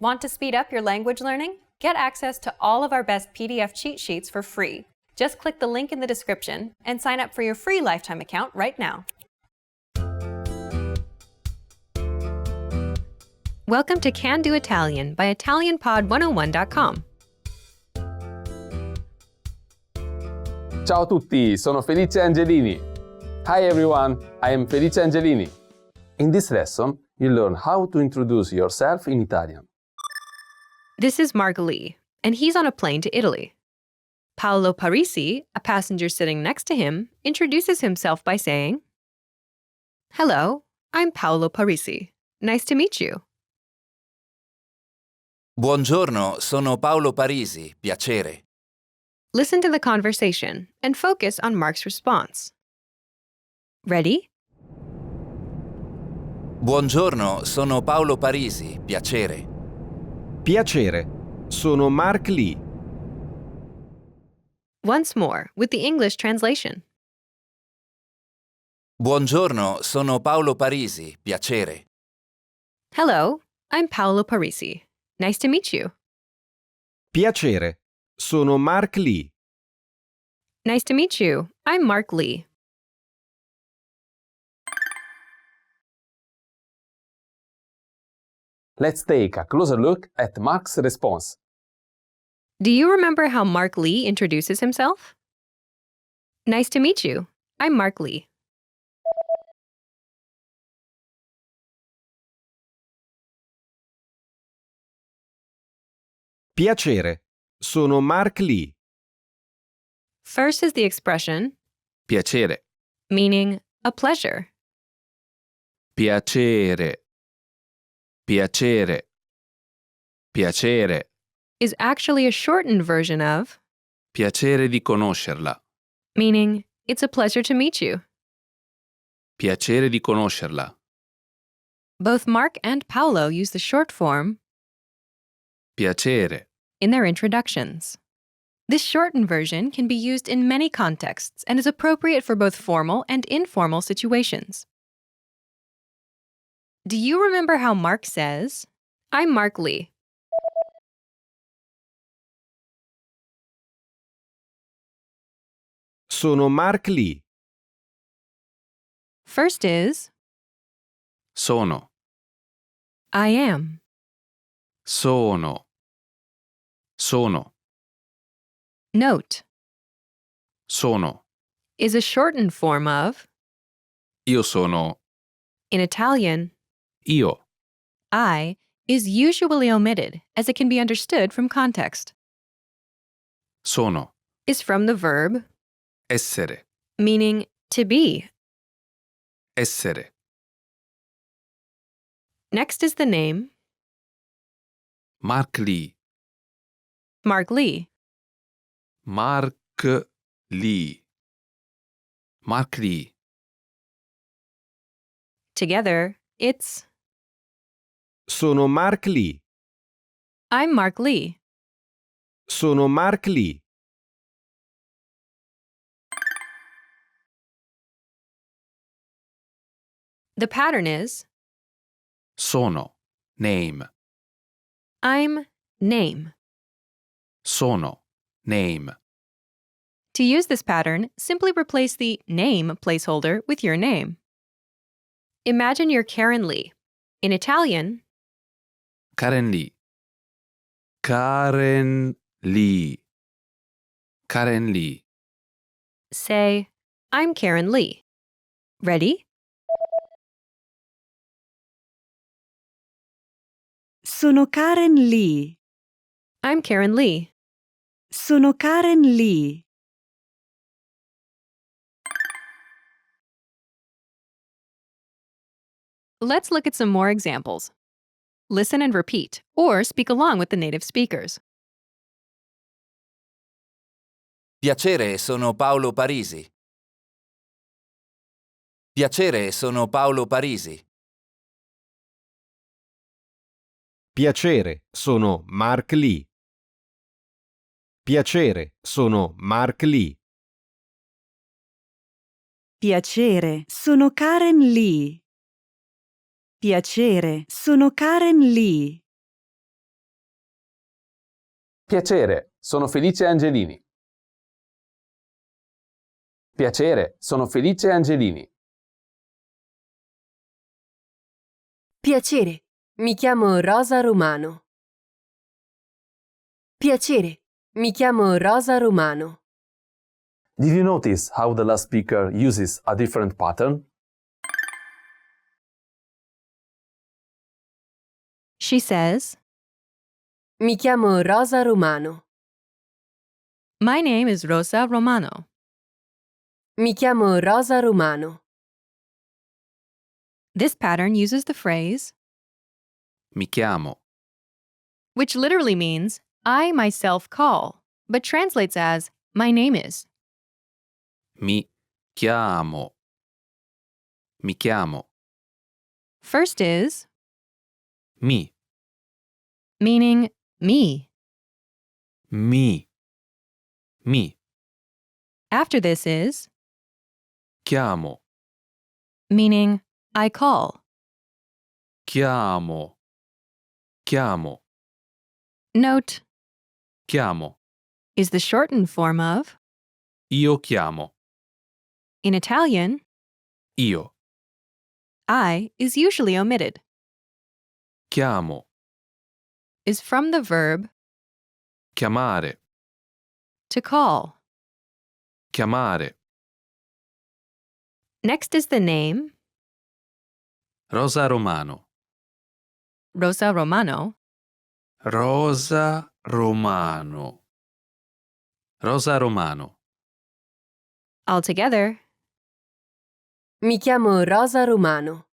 Want to speed up your language learning? Get access to all of our best PDF cheat sheets for free. Just click the link in the description and sign up for your free lifetime account right now. Welcome to Can Do Italian by ItalianPod101.com. Ciao a tutti, sono Felice Angelini. Hi everyone, I am Felice Angelini. In this lesson, you learn how to introduce yourself in Italian. This is Mark Lee, and he's on a plane to Italy. Paolo Parisi, a passenger sitting next to him, introduces himself by saying, "Hello, I'm Paolo Parisi. Nice to meet you." Buongiorno, sono Paolo Parisi, piacere. Listen to the conversation and focus on Mark's response. Ready? Buongiorno, sono Paolo Parisi, piacere. Piacere, sono Mark Lee. Once more, with the English translation. Buongiorno, sono Paolo Parisi, piacere. Hello, I'm Paolo Parisi. Nice to meet you. Piacere, sono Mark Lee. Nice to meet you. I'm Mark Lee. Let's take a closer look at Mark's response. Do you remember how Mark Lee introduces himself? Nice to meet you. I'm Mark Lee. Piacere, sono Mark Lee. First is the expression, Piacere. meaning a pleasure. Piacere. Piacere. Piacere. Is actually a shortened version of, Piacere di conoscerla. meaning it's a pleasure to meet you. Piacere di conoscerla. Both Mark and Paolo use the short form Piacere. in their introductions. This shortened version can be used in many contexts and is appropriate for both formal and informal situations. Do you remember how Mark says, "I'm Mark Lee"? Sono Mark Lee. First is, Sono. I am. Sono. Sono. Note, Sono. is a shortened form of, Io sono. in Italian, Io. I is usually omitted as it can be understood from context. Sono. Is from the verb, Essere. meaning to be. Essere. Next is the name, Mark Lee. Mark Lee. Mark Lee. Mark Lee. Together, it's, Sono Mark Lee. I'm Mark Lee. Sono Mark Lee. The pattern is, Sono. Name. I'm name. Sono. Name. To use this pattern, simply replace the name placeholder with your name. Imagine you're Karen Lee. In Italian, Karen Lee. Karen Lee. Karen Lee. say, I'm Karen Lee. Ready? Sono Karen Lee. I'm Karen Lee. Sono Karen Lee. Let's look at some more examples. Listen and repeat, or speak along with the native speakers. Piacere, sono Paolo Parisi. Piacere, sono Paolo Parisi. Piacere, sono Mark Lee. Piacere, sono Mark Lee. Piacere, sono Karen Lee. Piacere, sono Karen Lee. Piacere, sono Felice Angelini. Piacere, sono Felice Angelini. Piacere, mi chiamo Rosa Romano. Piacere, mi chiamo Rosa Romano. Did you notice how the last speaker uses a different pattern? She says, Mi chiamo Rosa Romano. My name is Rosa Romano. Mi chiamo Rosa Romano. This pattern uses the phrase, Mi chiamo. which literally means I myself call, but translates as my name is. Mi chiamo. Mi chiamo. First is, Mi. meaning me. Mi. Mi. After this is, Chiamo. meaning I call. Chiamo. Chiamo. Note, Chiamo. is the shortened form of, Io chiamo. in Italian, Io. I is usually omitted, Chiamo. is from the verb Chiamare. to call. Chiamare. Next is the name, Rosa Romano. Rosa Romano. Rosa Romano. Rosa Romano. Altogether, Mi chiamo Rosa Romano.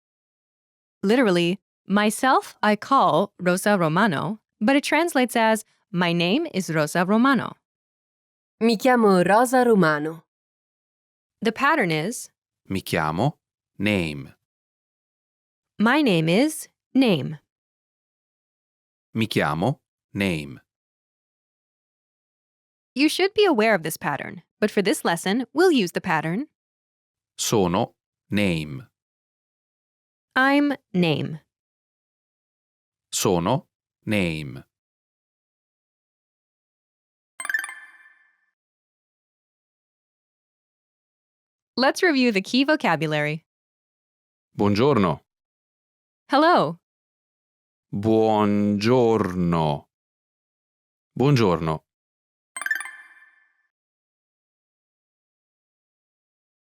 literally, myself I call Rosa Romano, but it translates as my name is Rosa Romano. Mi chiamo Rosa Romano. The pattern is, Mi chiamo. Name. my name is name. Mi chiamo. Name. You should be aware of this pattern, but for this lesson, we'll use the pattern Sono. Name. I'm name. Sono. Name. Let's review the key vocabulary. Buongiorno. Hello, Buongiorno. Buongiorno.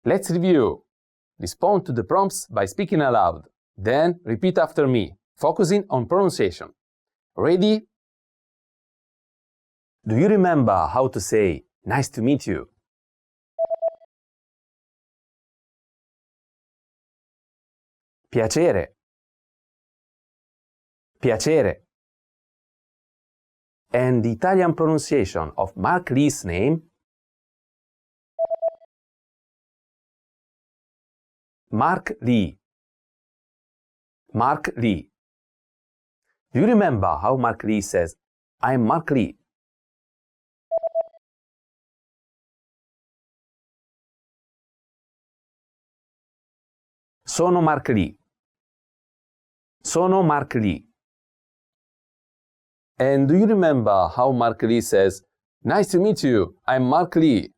Let's review. Respond to the prompts by speaking aloud. Then repeat after me, focusing on pronunciation. Ready? Do you remember how to say, "Nice to meet you"? Piacere. Piacere. And the Italian pronunciation of Mark Lee's name? Mark Lee. Mark Lee. Do you remember how Mark Lee says, "I'm Mark Lee"? Sono Mark Lee. Sono Mark Lee. And do you remember how Mark Lee says, "Nice to meet you, I'm Mark Lee"?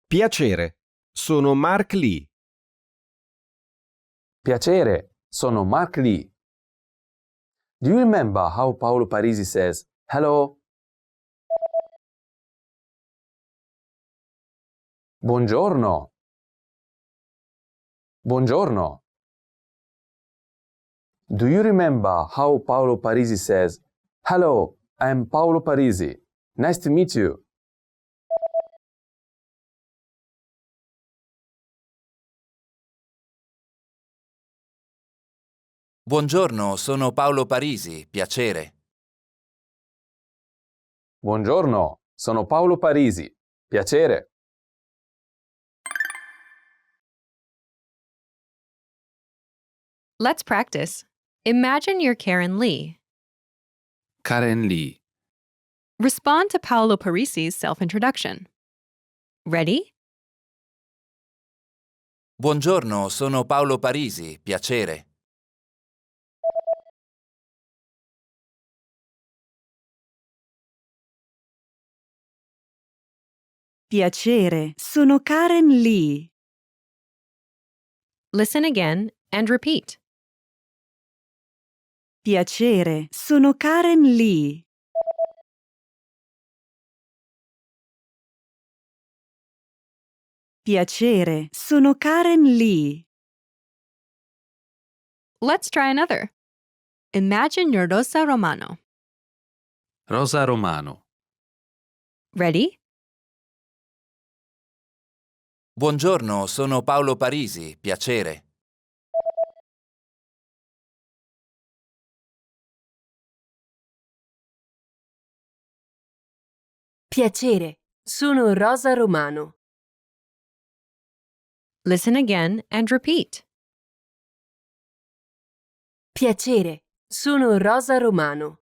Piacere, sono Mark Lee. Piacere, sono Mark Lee. Do you remember how Paolo Parisi says, "Hello"? Buongiorno. Buongiorno. Do you remember how Paolo Parisi says, "Hello, I'm Paolo Parisi. Nice to meet you"? Buongiorno, sono Paolo Parisi. Piacere. Buongiorno, sono Paolo Parisi. Piacere. let's practice. Imagine you're Karen Lee. Karen Lee. Respond to Paolo Parisi's self-introduction. Ready? Buongiorno, sono Paolo Parisi, piacere. Piacere, sono Karen Lee. Listen again and repeat. Piacere, sono Karen Lee. Piacere, sono Karen Lee. Let's try another. Imagine you're Rosa Romano. Rosa Romano. Ready? Buongiorno, sono Paolo Parisi, piacere. Piacere, sono Rosa Romano. Listen again and repeat. Piacere, sono Rosa Romano.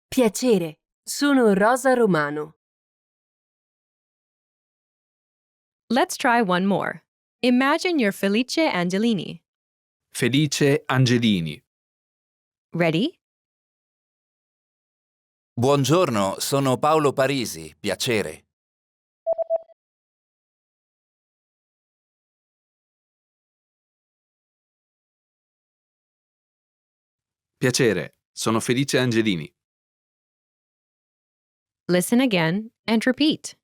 Piacere, sono Rosa Romano. Let's try one more. Imagine you're Felice Angelini. Felice Angelini. Ready? Buongiorno, sono Paolo Parisi, piacere. Piacere, sono Felice Angelini. Listen again and repeat.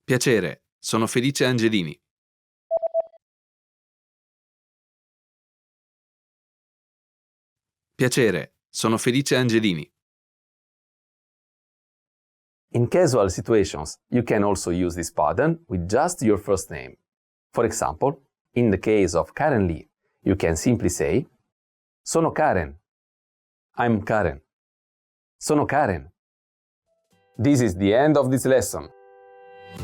Piacere, sono Felice Angelini. Piacere, sono Felice Angelini. In casual situations, you can also use this pattern with just your first name. For example, in the case of Karen Lee, you can simply say, Sono Karen. I'm Karen. Sono Karen. This is the end of this lesson.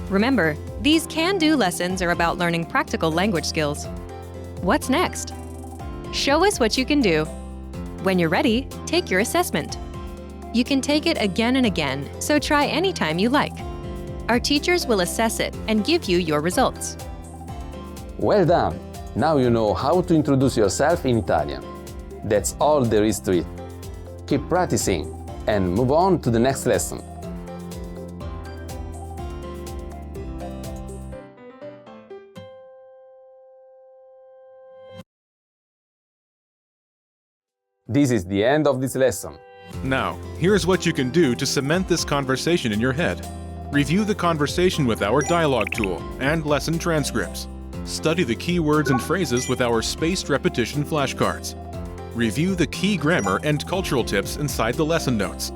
Remember, these can-do lessons are about learning practical language skills. What's next? Show us what you can do. When you're ready, take your assessment. You can take it again and again, so try anytime you like. Our teachers will assess it and give you your results. Well done! Now you know how to introduce yourself in Italian. That's all there is to it. Keep practicing and move on to the next lesson. This is the end of this lesson. Now, here's what you can do to cement this conversation in your head. Review the conversation with our dialogue tool and lesson transcripts. Study the key words and phrases with our spaced repetition flashcards. Review the key grammar and cultural tips inside the lesson notes.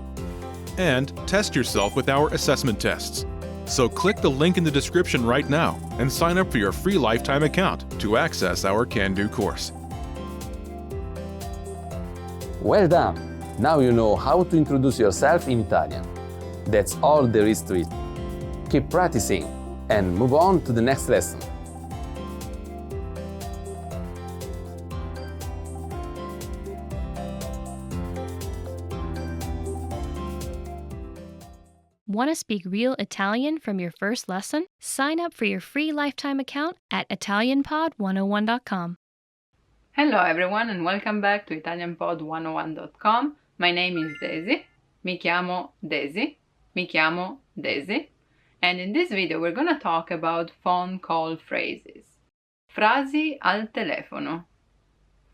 And test yourself with our assessment tests. So click the link in the description right now and sign up for your free lifetime account to access our Can-Do course. Well done! Now you know how to introduce yourself in Italian. That's all there is to it. Keep practicing and move on to the next lesson. Want to speak real Italian from your first lesson? Sign up for your free lifetime account at ItalianPod101.com. Hello everyone and welcome back to ItalianPod101.com. My name is Daisy. Mi chiamo Daisy. Mi chiamo Daisy. And in this video we're gonna talk about phone call phrases. Frasi al telefono.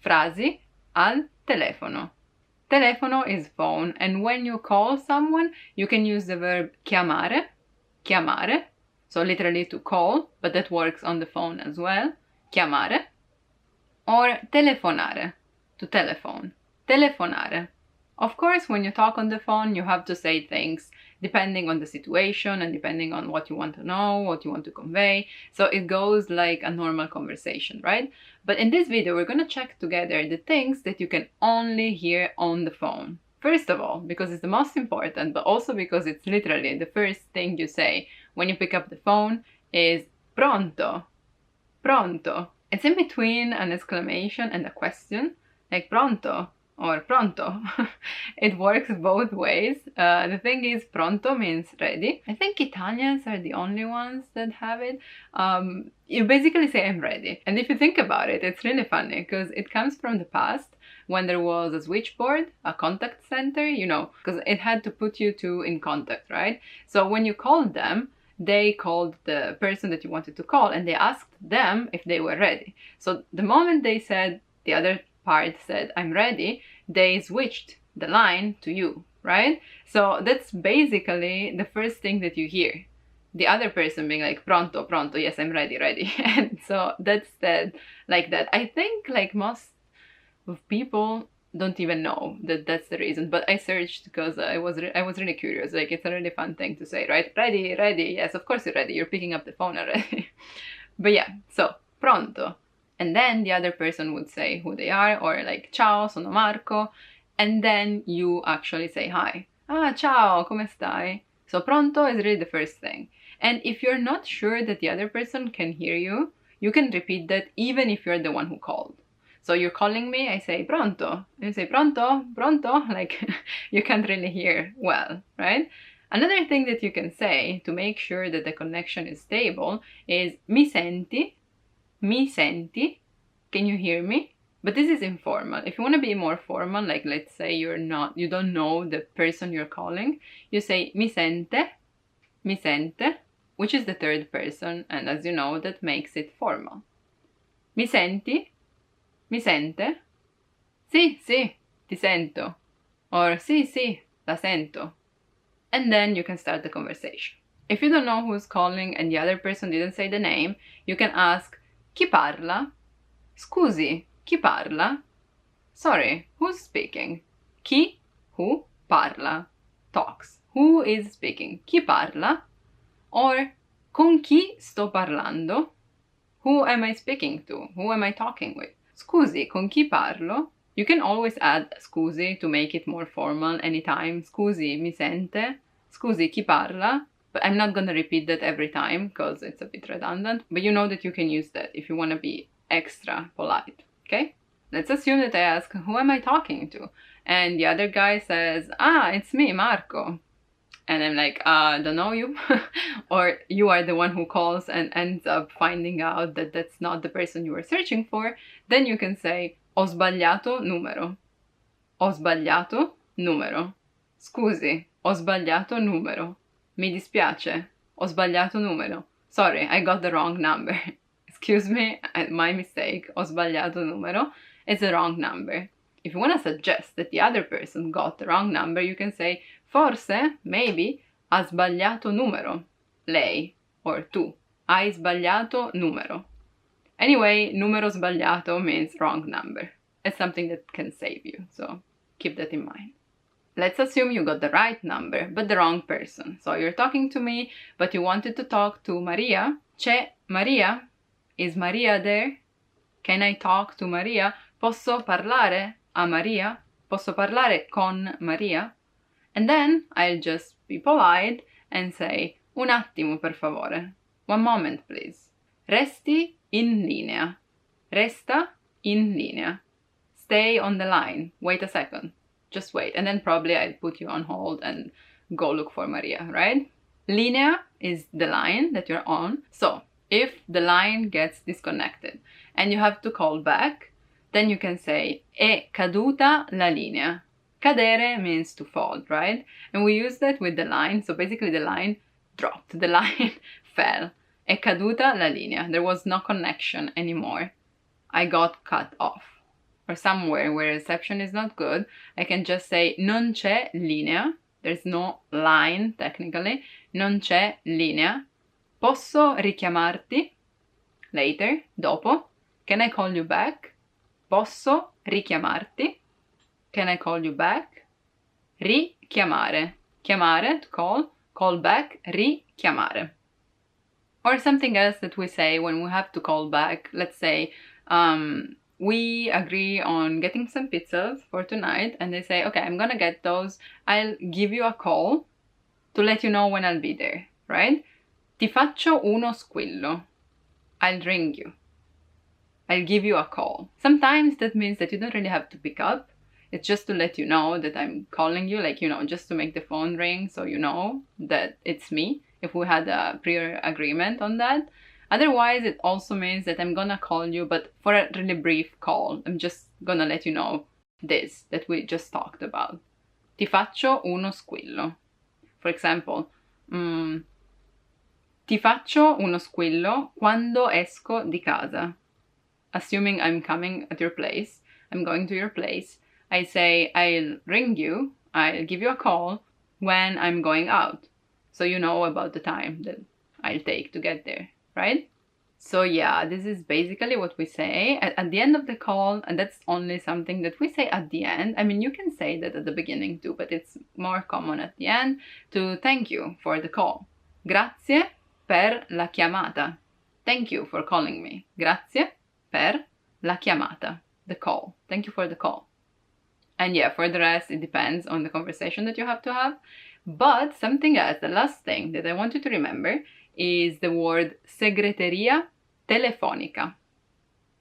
Frasi al telefono. Telefono is phone, and when you call someone, you can use the verb chiamare, chiamare, so literally to call, but that works on the phone as well, chiamare, or telefonare, to telephone, telefonare. Of course, when you talk on the phone, you have to say things depending on the situation and depending on what you want to know, what you want to convey. So it goes like a normal conversation, right? But in this video, we're going to check together the things that you can only hear on the phone. First of all, because it's the most important, but also because it's literally the first thing you say when you pick up the phone is pronto, pronto. It's in between an exclamation and a question, like pronto, or pronto. It works both ways. The thing is, pronto means ready. I think Italians are the only ones that have it. You basically say I'm ready. And if you think about it, it's really funny because it comes from the past when there was a switchboard, a contact center, you know, because it had to put you two in contact, right? So when you called them, they called the person that you wanted to call and they asked them if they were ready. So the moment they said, the other part said, I'm ready, they switched the line to you, right? So that's basically the first thing that you hear. The other person being like, pronto, pronto, yes, I'm ready, ready. And so that's said like that. I think like most of people don't even know that that's the reason, but I searched because I was really curious. Like, it's a really fun thing to say, right? Ready, ready, yes, of course you're ready, you're picking up the phone already. But yeah, so pronto, and then the other person would say who they are, or like ciao, sono Marco, and then you actually say hi. Ah, ciao, come stai? So pronto is really the first thing. And if you're not sure that the other person can hear you, you can repeat that even if you're the one who called. So you're calling me, I say pronto. You say pronto, pronto, like you can't really hear well, right? Another thing that you can say to make sure that the connection is stable is mi senti, can you hear me? But this is informal. If you want to be more formal, like let's say you don't know the person you're calling, you say mi sente, which is the third person, and as you know, that makes it formal. Mi senti? Mi sente? Sì, sì, ti sento. Or sì, sì, la sento. And then you can start the conversation. If you don't know who's calling and the other person didn't say the name, you can ask, chi parla? Scusi, chi parla? Sorry, who's speaking? Chi, who, parla, talks. Who is speaking? Chi parla? Or, con chi sto parlando? Who am I speaking to? Who am I talking with? Scusi, con chi parlo? You can always add scusi to make it more formal anytime. Scusi, mi sente? Scusi, chi parla? But I'm not gonna repeat that every time because it's a bit redundant. But you know that you can use that if you want to be extra polite, okay? Let's assume that I ask, who am I talking to? And the other guy says, ah, it's me, Marco. And I'm like, don't know you. Or you are the one who calls and ends up finding out that that's not the person you were searching for. Then you can say, ho sbagliato numero. Ho sbagliato numero. Scusi, ho sbagliato numero. Mi dispiace, ho sbagliato numero. Sorry, I got the wrong number. Excuse me, my mistake. Ho sbagliato numero. It's the wrong number. If you want to suggest that the other person got the wrong number, you can say, forse, maybe, ha sbagliato numero. Lei, or tu. Hai sbagliato numero. Anyway, numero sbagliato means wrong number. It's something that can save you, so keep that in mind. Let's assume you got the right number, but the wrong person. So you're talking to me, but you wanted to talk to Maria. C'è Maria? Is Maria there? Can I talk to Maria? Posso parlare a Maria? Posso parlare con Maria? And then I'll just be polite and say, un attimo per favore. One moment, please. Resti in linea. Resta in linea. Stay on the line. Wait a second. Just wait. And then probably I'll put you on hold and go look for Maria, right? Linea is the line that you're on. So if the line gets disconnected and you have to call back, then you can say, è caduta la linea. Cadere means to fall, right? And we use that with the line. So basically the line dropped. The line fell. È caduta la linea. There was no connection anymore. I got cut off. Or somewhere where reception is not good, I can just say non c'è linea. There's no line technically. Non c'è linea. Posso richiamarti? Later, dopo. Can I call you back? Posso richiamarti? Can I call you back? Richiamare. Chiamare, to call. Call back. Richiamare. Or something else that we say when we have to call back. Let's say, we agree on getting some pizzas for tonight, and they say, okay, I'm gonna get those. I'll give you a call to let you know when I'll be there, right? Ti faccio uno squillo. I'll ring you. I'll give you a call. Sometimes that means that you don't really have to pick up. It's just to let you know that I'm calling you, like, just to make the phone ring so you know that it's me, if we had a prior agreement on that. Otherwise, it also means that I'm gonna call you, but for a really brief call. I'm just gonna let you know this that we just talked about. Ti faccio uno squillo. For example, ti faccio uno squillo quando esco di casa. Assuming I'm coming at your place, I'm going to your place, I say I'll ring you, I'll give you a call when I'm going out. So you know about the time that I'll take to get there, right? So yeah, this is basically what we say at the end of the call, and that's only something that we say at the end. I mean, you can say that at the beginning too, but it's more common at the end to thank you for the call. Grazie per la chiamata. Thank you for calling me. Grazie per la chiamata. The call. Thank you for the call. And yeah, for the rest, it depends on the conversation that you have to have. But something else, the last thing that I want you to remember is the word segreteria telefonica.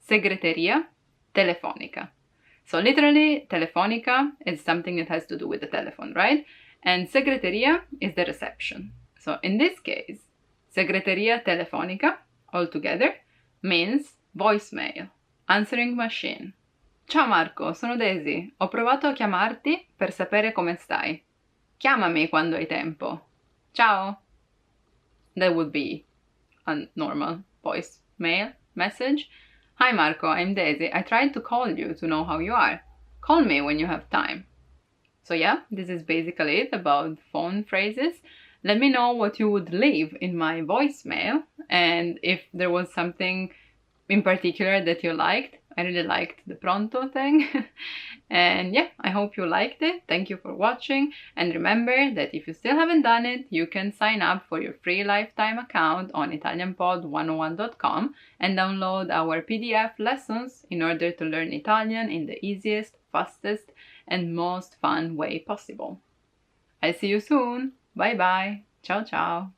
Segreteria telefonica. So literally, telefonica is something that has to do with the telephone, right? And segreteria is the reception. So in this case, segreteria telefonica, altogether, means voicemail, answering machine. Ciao Marco, sono Daisy. Ho provato a chiamarti per sapere come stai. Chiamami quando hai tempo. Ciao. That would be a normal voicemail message. Hi Marco, I'm Daisy. I tried to call you to know how you are. Call me when you have time. So yeah, this is basically it about phone phrases. Let me know what you would leave in my voicemail, and if there was something in particular that you liked. I really liked the pronto thing. And yeah, I hope you liked it. Thank you for watching. And remember that if you still haven't done it, you can sign up for your free lifetime account on ItalianPod101.com and download our PDF lessons in order to learn Italian in the easiest, fastest, and most fun way possible. I'll see you soon. Bye bye. Ciao ciao.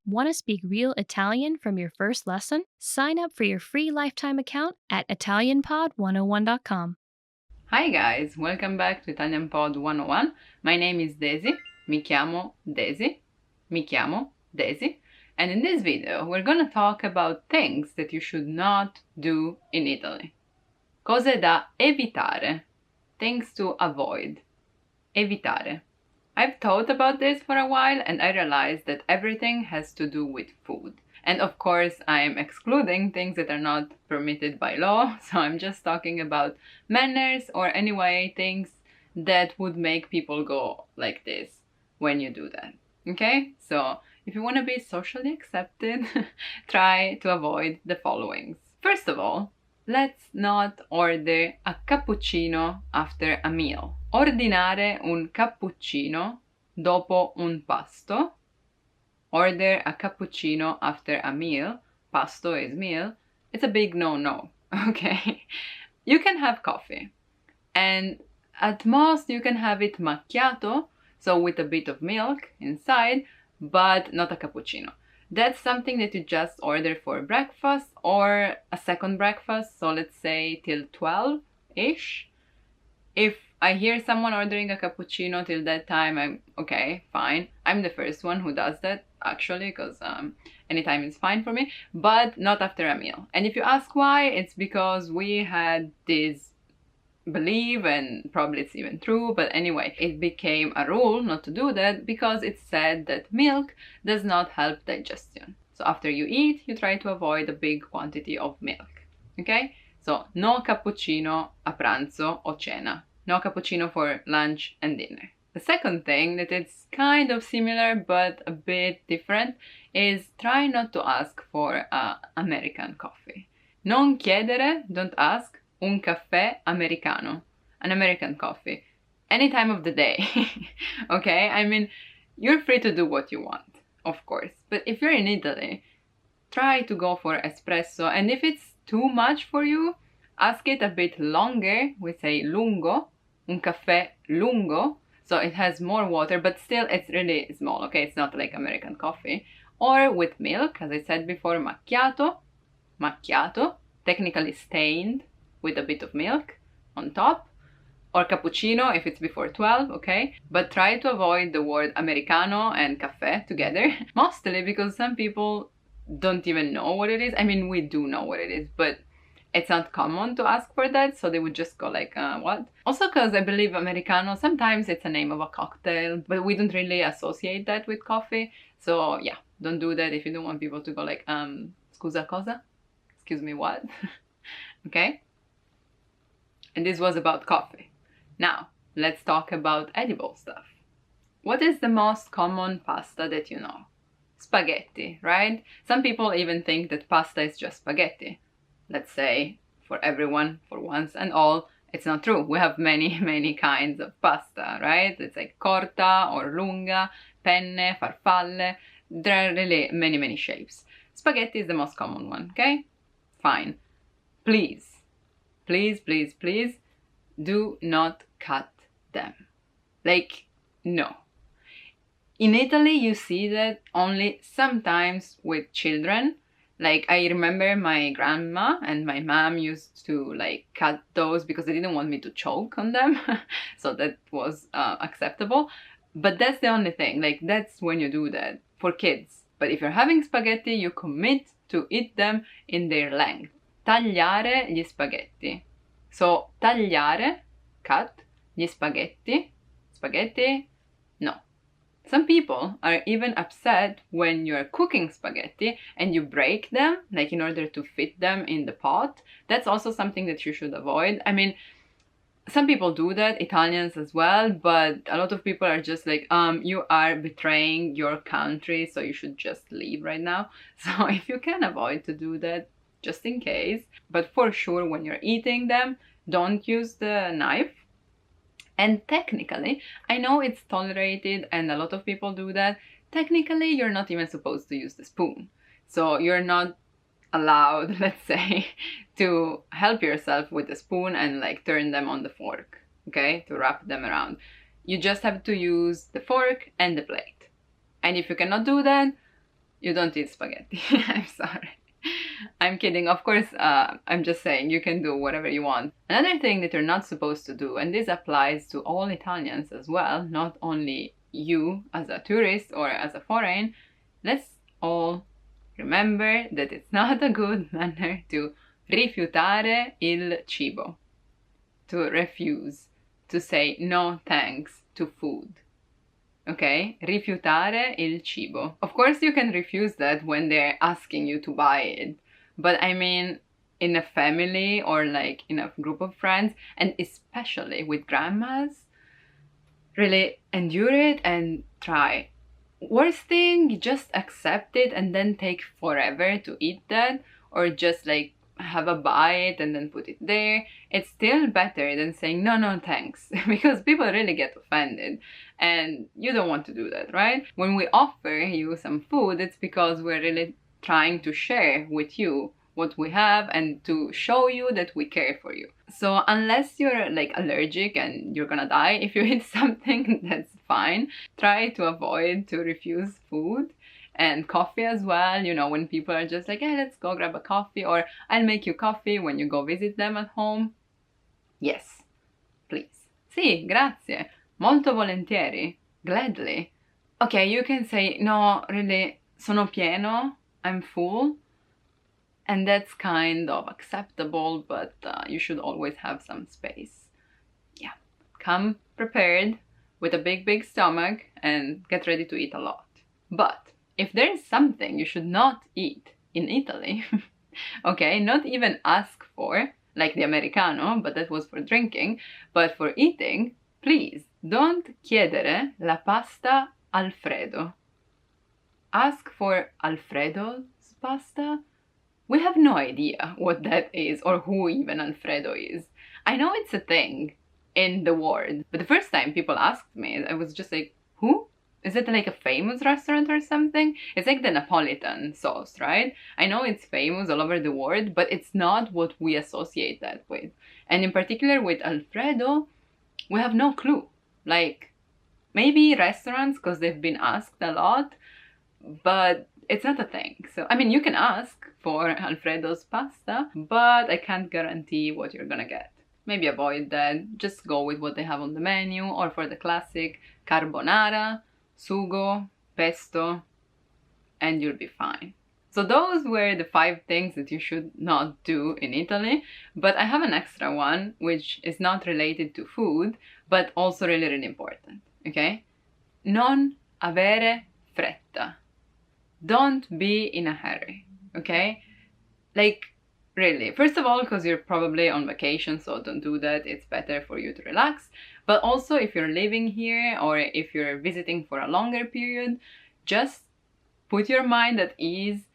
Want to speak real Italian from your first lesson? Sign up for your free lifetime account at ItalianPod101.com. Hi guys, welcome back to Italian Pod 101. My name is Daisy. Mi chiamo Daisy. Mi chiamo Daisy. And in this video, we're gonna talk about things that you should not do in Italy. Cose da evitare. Things to avoid. Evitare. I've thought about this for a while and I realized that everything has to do with food. And of course, I'm excluding things that are not permitted by law, so I'm just talking about manners or anyway things that would make people go like this when you do that. Okay? So if you want to be socially accepted, try to avoid the followings. First of all, let's not order a cappuccino after a meal. Ordinare un cappuccino dopo un pasto. Order a cappuccino after a meal. Pasto is meal. It's a big no-no, okay? You can have coffee. And at most you can have it macchiato, so with a bit of milk inside, but not a cappuccino. That's something that you just order for breakfast or a second breakfast, so let's say till 12-ish. If I hear someone ordering a cappuccino till that time, I'm okay, fine. I'm the first one who does that, actually, because anytime is fine for me, but not after a meal. And if you ask why, it's because we had this belief, and probably it's even true, but anyway, it became a rule not to do that because it's said that milk does not help digestion. So after you eat, you try to avoid a big quantity of milk, okay? So no cappuccino a pranzo o cena. No cappuccino for lunch and dinner. The second thing that is kind of similar but a bit different is try not to ask for American coffee. Non chiedere, don't ask, un caffè americano. An American coffee. Any time of the day. Okay? I mean, you're free to do what you want, of course. But if you're in Italy, try to go for espresso. And if it's too much for you, ask it a bit longer. We say lungo. Un caffè lungo, so it has more water, but still it's really small, okay? It's not like American coffee. Or with milk, as I said before, macchiato, technically stained with a bit of milk on top. or cappuccino if it's before 12, okay? But try to avoid the word americano and caffè together, mostly because some people don't even know what it is. I mean, we do know what it is, but it's not common to ask for that, so they would just go like, what? Also because I believe americano, sometimes it's a name of a cocktail, but we don't really associate that with coffee. So yeah, don't do that if you don't want people to go like, scusa cosa? Excuse me, what? Okay? And this was about coffee. Now, let's talk about edible stuff. What is the most common pasta that you know? Spaghetti, right? Some people even think that pasta is just spaghetti. Let's say, for everyone, for once and all, it's not true. We have many, many kinds of pasta, right? It's like corta or lunga, penne, farfalle. There are really many, many shapes. Spaghetti is the most common one, okay? Fine. Please, please, please, please, do not cut them. Like, no. In Italy, you see that only sometimes with children. Like, I remember my grandma and my mom used to like cut those because they didn't want me to choke on them. So that was acceptable. But that's the only thing. Like, that's when you do that for kids. But if you're having spaghetti, you commit to eat them in their length. Tagliare gli spaghetti. So, tagliare, cut, gli spaghetti, spaghetti, no. Some people are even upset when you're cooking spaghetti and you break them, like in order to fit them in the pot. That's also something that you should avoid. I mean, some people do that, Italians as well, but a lot of people are just like, you are betraying your country, so you should just leave right now. So if you can avoid to do that, just in case. But for sure, when you're eating them, don't use the knife. And technically, I know it's tolerated and a lot of people do that. Technically, you're not even supposed to use the spoon. So you're not allowed, let's say, to help yourself with the spoon and like turn them on the fork, okay? To wrap them around. You just have to use the fork and the plate. And if you cannot do that, you don't eat spaghetti. I'm sorry. I'm kidding, of course. I'm just saying you can do whatever you want. Another thing that you're not supposed to do, and this applies to all Italians as well, not only you as a tourist or as a foreign, let's all remember that it's not a good manner to rifiutare il cibo, to refuse, to say no thanks to food. Okay? Rifiutare il cibo. Of course you can refuse that when they're asking you to buy it. But I mean, in a family or like in a group of friends, and especially with grandmas, really endure it and try. Worst thing, just accept it and then take forever to eat that, or just like have a bite and then put it there. It's still better than saying no, no, thanks, because people really get offended and you don't want to do that, right? When we offer you some food, it's because we're really trying to share with you what we have and to show you that we care for you. So unless you're like allergic and you're gonna die if you eat something, that's fine. Try to avoid to refuse food. And coffee as well, you know, when people are just like, hey, let's go grab a coffee, or I'll make you coffee when you go visit them at home. Yes, please. Sì, grazie. Molto volentieri. Gladly. Okay, you can say, no, really, sono pieno, I'm full. And that's kind of acceptable, but you should always have some space. Yeah, come prepared with a big, big stomach and get ready to eat a lot. But if there is something you should not eat in Italy, okay, not even ask for, like the Americano, but that was for drinking, but for eating, please don't chiedere la pasta Alfredo. Ask for Alfredo's pasta. We have no idea what that is or who even Alfredo is. I know it's a thing in the world, but the first time people asked me, I was just like, who? Is it like a famous restaurant or something? It's like the Napolitan sauce, right? I know it's famous all over the world, but it's not what we associate that with. And in particular with Alfredo, we have no clue. Like, maybe restaurants, because they've been asked a lot, but it's not a thing. So, I mean, you can ask for Alfredo's pasta, but I can't guarantee what you're gonna get. maybe avoid that. Just go with what they have on the menu, or for the classic carbonara, sugo, pesto, and you'll be fine. So those were the 5 things that you should not do in Italy, but I have an extra one which is not related to food, but also really, really important, okay? Non avere fretta. Don't be in a hurry, okay? Like, really, first of all, because you're probably on vacation, so don't do that. It's better for you to relax. But also, if you're living here or if you're visiting for a longer period, just put your mind at ease.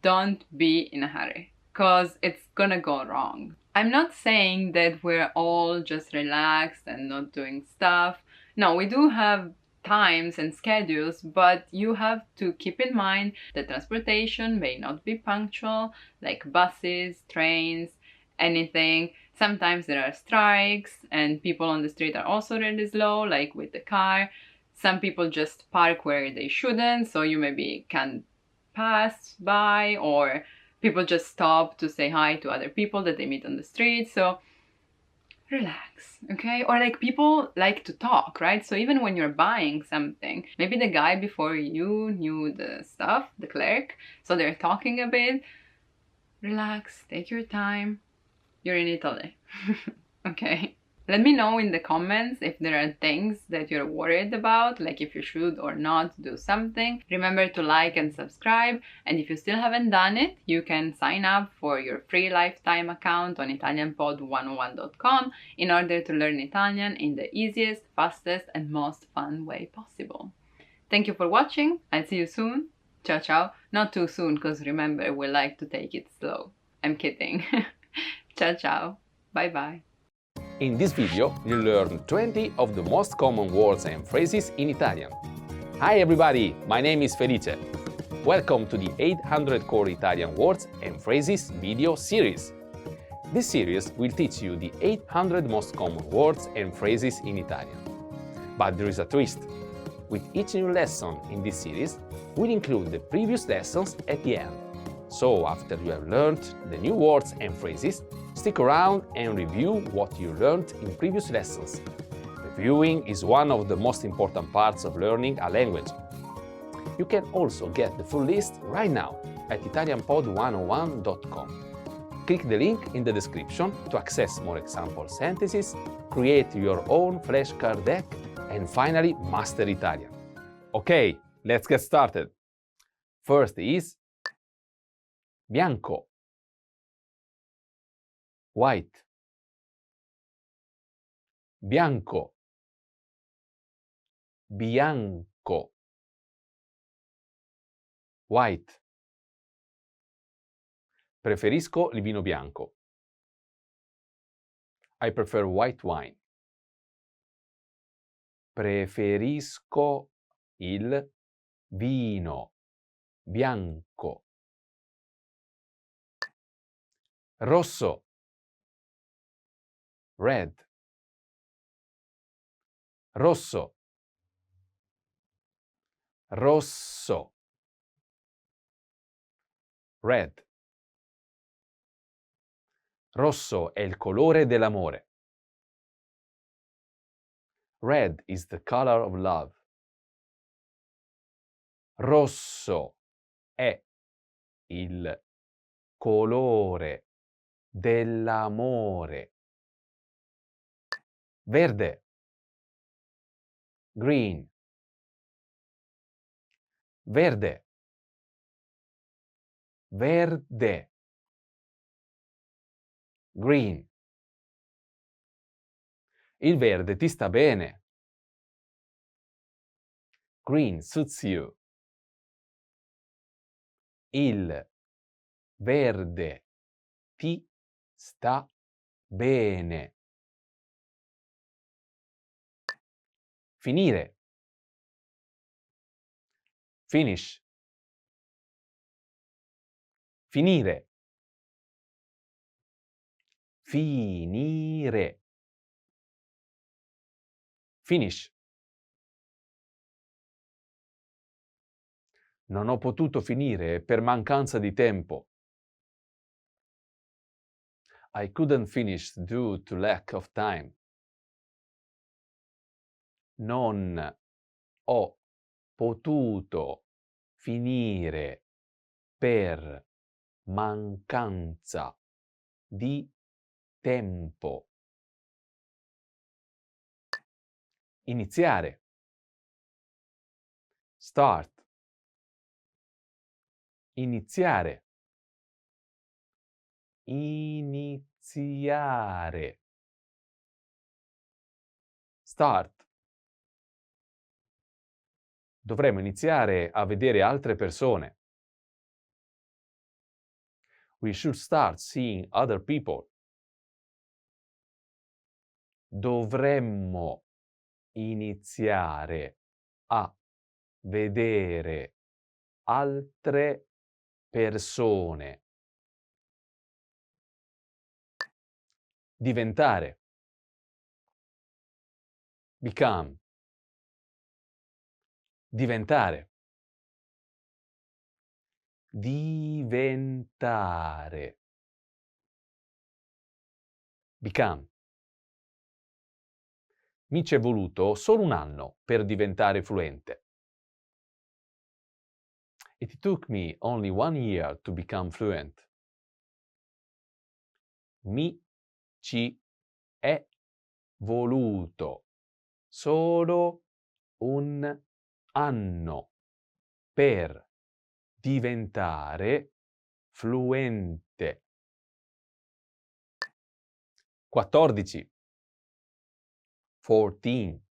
Don't be in a hurry, because it's gonna go wrong. I'm not saying that we're all just relaxed and not doing stuff. No, we do have times and schedules, but you have to keep in mind that transportation may not be punctual, like buses, trains, anything. Sometimes there are strikes and people on the street are also really slow, like with the car. Some people just park where they shouldn't, so you maybe can't pass by, or people just stop to say hi to other people that they meet on the street. So relax, okay? Or like people like to talk, right? So even when you're buying something, maybe the guy before you knew the stuff, the clerk, so they're talking a bit. Relax, take your time. You're in Italy. Okay? Let me know in the comments if there are things that you're worried about, like if you should or not do something. Remember to like and subscribe, and if you still haven't done it, you can sign up for your free lifetime account on ItalianPod101.com in order to learn Italian in the easiest, fastest, and most fun way possible. Thank you for watching. I'll see you soon. Ciao ciao. Not too soon, because remember, we like to take it slow. I'm kidding. Ciao ciao. Bye bye. In this video, you'll learn 20 of the most common words and phrases in Italian. Hi everybody, my name is Felice. Welcome to the 800 Core Italian Words and Phrases video series. This series will teach you the 800 most common words and phrases in Italian. But there is a twist. With each new lesson in this series, we'll include the previous lessons at the end. So after you have learned the new words and phrases, stick around and review what you learned in previous lessons. Reviewing is one of the most important parts of learning a language. You can also get the full list right now at ItalianPod101.com. Click the link in the description to access more example sentences, create your own flashcard deck, and finally master Italian. Okay, let's get started. First is bianco, white, bianco, bianco, white. Preferisco il vino bianco. I prefer white wine. Preferisco il vino bianco. Rosso, red. Rosso, rosso, red. Rosso è il colore dell'amore. Red is the color of love. Rosso è il colore dell'amore. Verde, green. Verde, verde, green. Il verde ti sta bene. Green suits you. Il verde ti sta bene. Finire. Finish. Finire. Finire. Finish. Non ho potuto finire per mancanza di tempo. I couldn't finish due to lack of time. Non ho potuto finire per mancanza di tempo. Iniziare. Start. Iniziare. Iniziare. Start. Dovremmo iniziare a vedere altre persone. We should start seeing other people. Dovremmo iniziare a vedere altre persone. Diventare. Become. Diventare. Diventare. Become. Mi ci è voluto solo un anno per diventare fluente. It took me only 1 year to become fluent. Mi ci è voluto solo un anno per diventare fluente. 14. 14.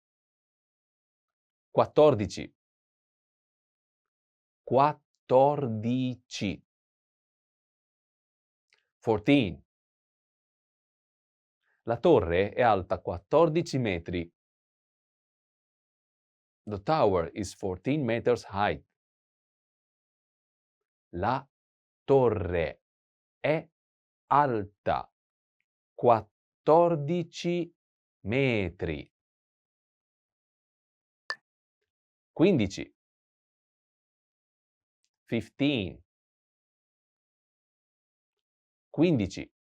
14. 14. 14. La torre è alta 14 metri. The tower is 14 meters high. La torre è alta 14 metri. 15. 15. 15.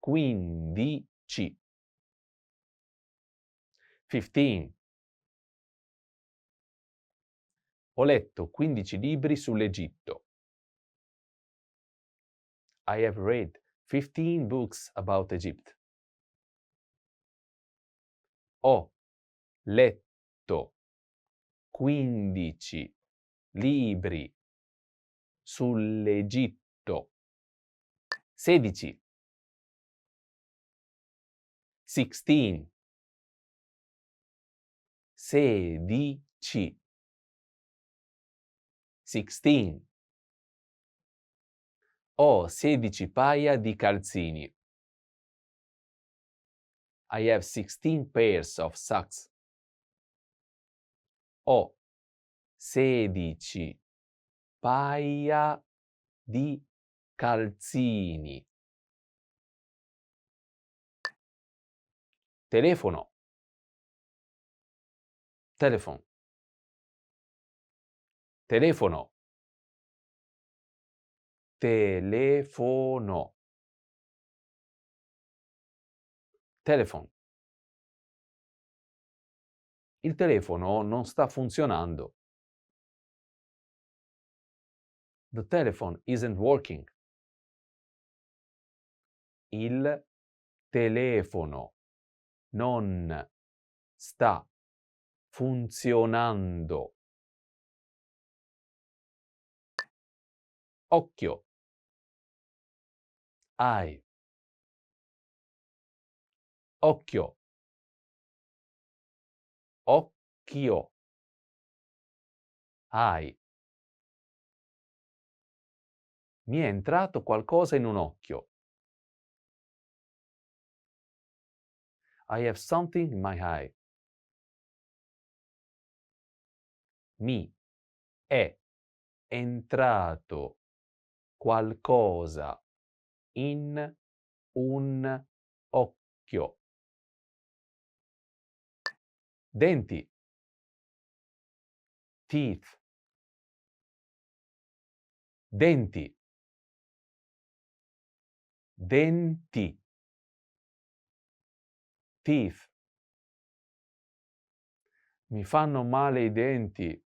15. 15. Ho letto 15 libri sull'Egitto. I have read 15 books about Egypt. Ho letto 15 libri sull'Egitto. 16. 16. 16. 16. Ho 16 paia di calzini. I have 16 pairs of socks. Ho 16 paia di calzini. Telefono. Telephone. Telefono. Telefono. Telephone. Il telefono non sta funzionando. The telephone isn't working. Il telefono non sta funzionando. Occhio. Eye. Occhio. Occhio. Eye. Mi è entrato qualcosa in un occhio. I have something in my eye. Mi è entrato qualcosa in un occhio. Denti. Teeth. Denti. denti, teeth. Mi fanno male i denti.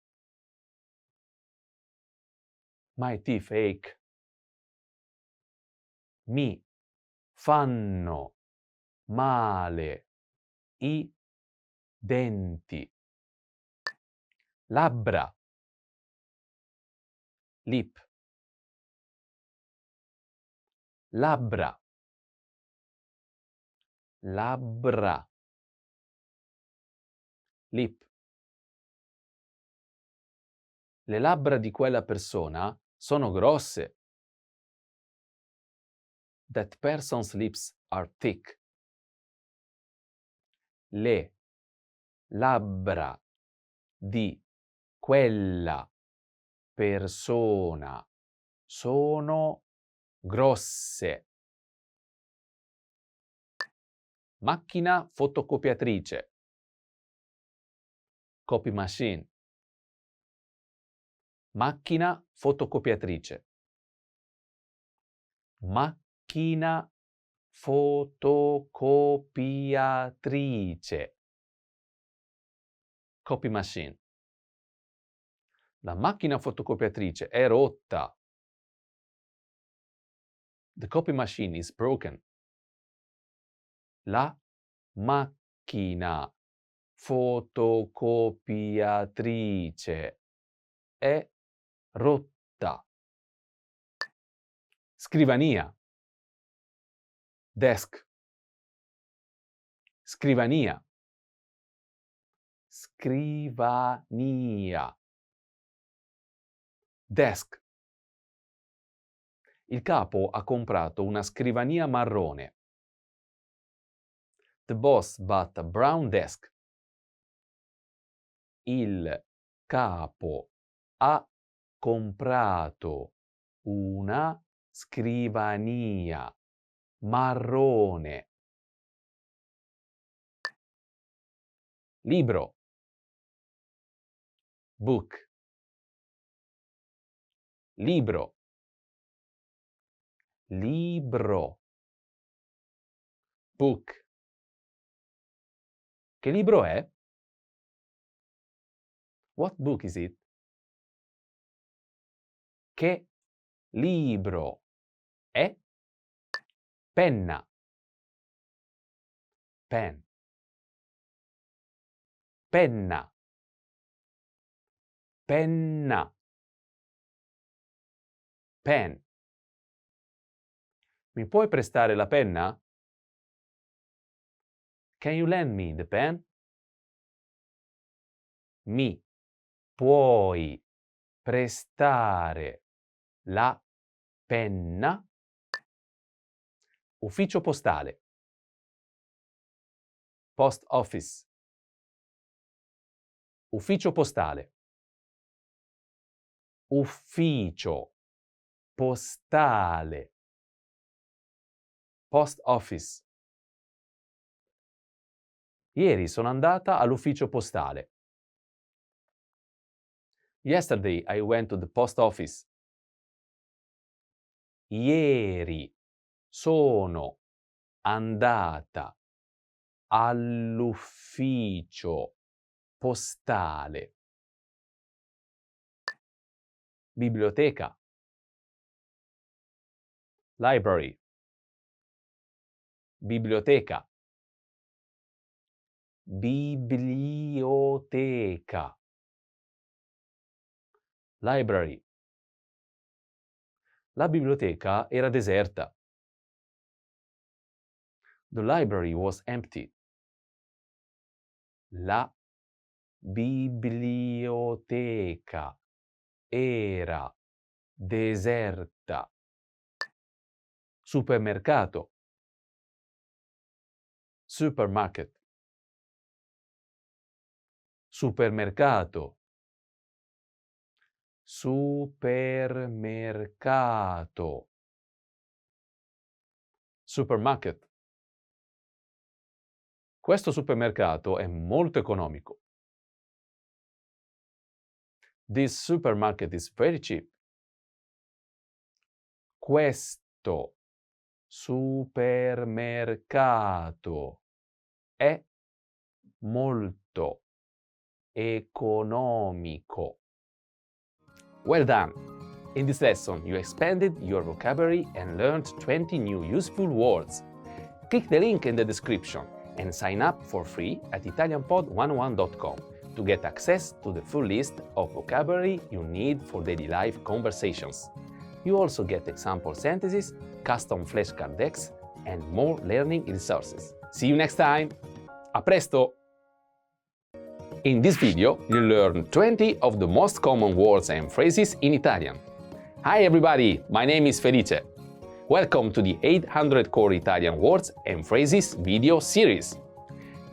My teeth ache. Mi fanno male i denti. Labbra, lip. Labbra, labbra, lip. Le labbra di quella persona sono grosse. That person's lips are thick. Le labbra di quella persona sono grosse. Macchina fotocopiatrice. Copy machine. Macchina fotocopiatrice. Macchina fotocopiatrice. Copy machine. La macchina fotocopiatrice è rotta. The copy machine is broken. La macchina fotocopiatrice è rotta. Scrivania. Desk. Scrivania. Scrivania. Desk. Il capo ha comprato una scrivania marrone. The boss bought a brown desk. Il capo ha comprato una scrivania marrone. Libro. Book. Libro. Libro. Book. Che libro è? What book is it? Che libro è? Penna. Pen. Penna. Penna. Pen. Mi puoi prestare la penna? Can you lend me the pen? Mi puoi prestare la penna? Ufficio postale. Post office. Ufficio postale. Ufficio postale. Post office. Ieri sono andata all'ufficio postale. Yesterday I went to the post office. Ieri sono andata all'ufficio postale. Biblioteca. Library. Biblioteca. Biblioteca. Library. La biblioteca era deserta. The library was empty. La biblioteca era deserta. Supermercato. Supermarket. Supermercato. Supermercato. Supermarket. Questo supermercato è molto economico. This supermarket is very cheap. Questo supermercato è molto economico. Well done! In this lesson, you expanded your vocabulary and learned 20 new useful words. Click the link in the description and sign up for free at ItalianPod101.com to get access to the full list of vocabulary you need for daily life conversations. You also get example sentences, custom flashcard decks, and more learning resources. See you next time! A presto! In this video, you learn 20 of the most common words and phrases in Italian. Hi everybody, my name is Felice. Welcome to the 800 Core Italian Words and Phrases video series.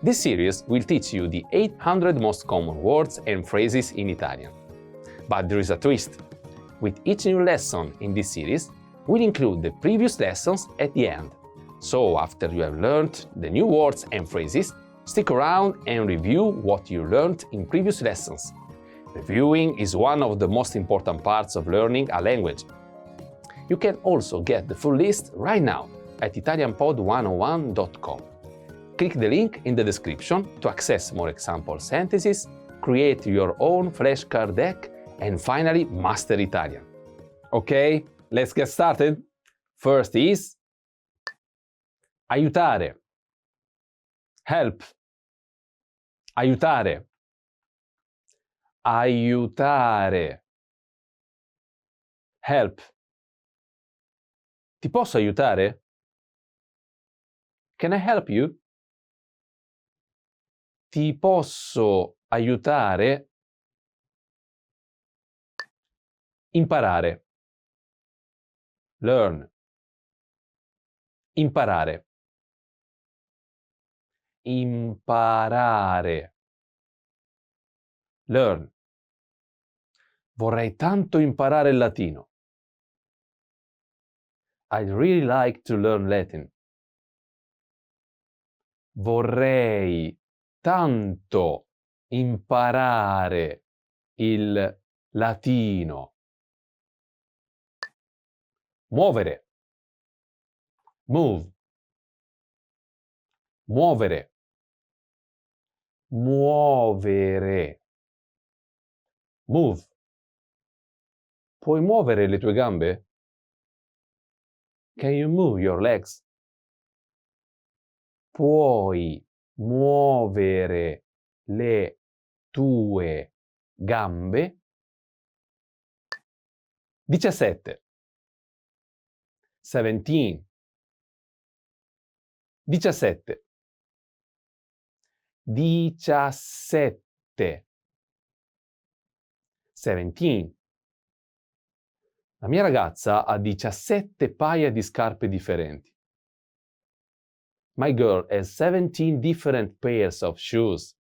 This series will teach you the 800 most common words and phrases in Italian. But there is a twist. With each new lesson in this series, we'll include the previous lessons at the end. So after you have learned the new words and phrases, stick around and review what you learned in previous lessons. Reviewing is one of the most important parts of learning a language. You can also get the full list right now at ItalianPod101.com. Click the link in the description to access more example sentences, create your own flashcard deck, and finally master Italian. Okay, let's get started. First is aiutare. Help. Aiutare. Aiutare. Help. Ti posso aiutare? Can I help you? Ti posso aiutare? Imparare. Learn. Imparare. Imparare. Learn. Vorrei tanto imparare il latino. I'd really like to learn Latin. Vorrei tanto imparare il latino. Muovere. Move. Muovere. Muovere. Move. Puoi muovere le tue gambe? Can you move your legs? Puoi muovere le tue gambe? 17. 17. 17. 17. 17. La mia ragazza ha 17 paia di scarpe differenti. My girl has 17 different pairs of shoes.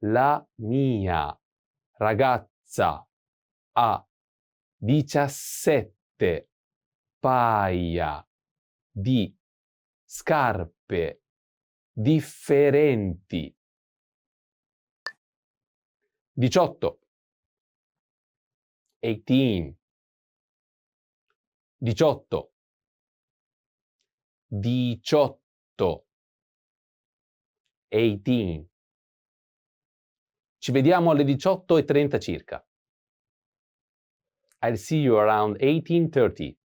La mia ragazza ha 17 paia di scarpe differenti. 18. 18. 18. 18. 18. Ci vediamo alle 18:30 circa. I'll see you around 18:30.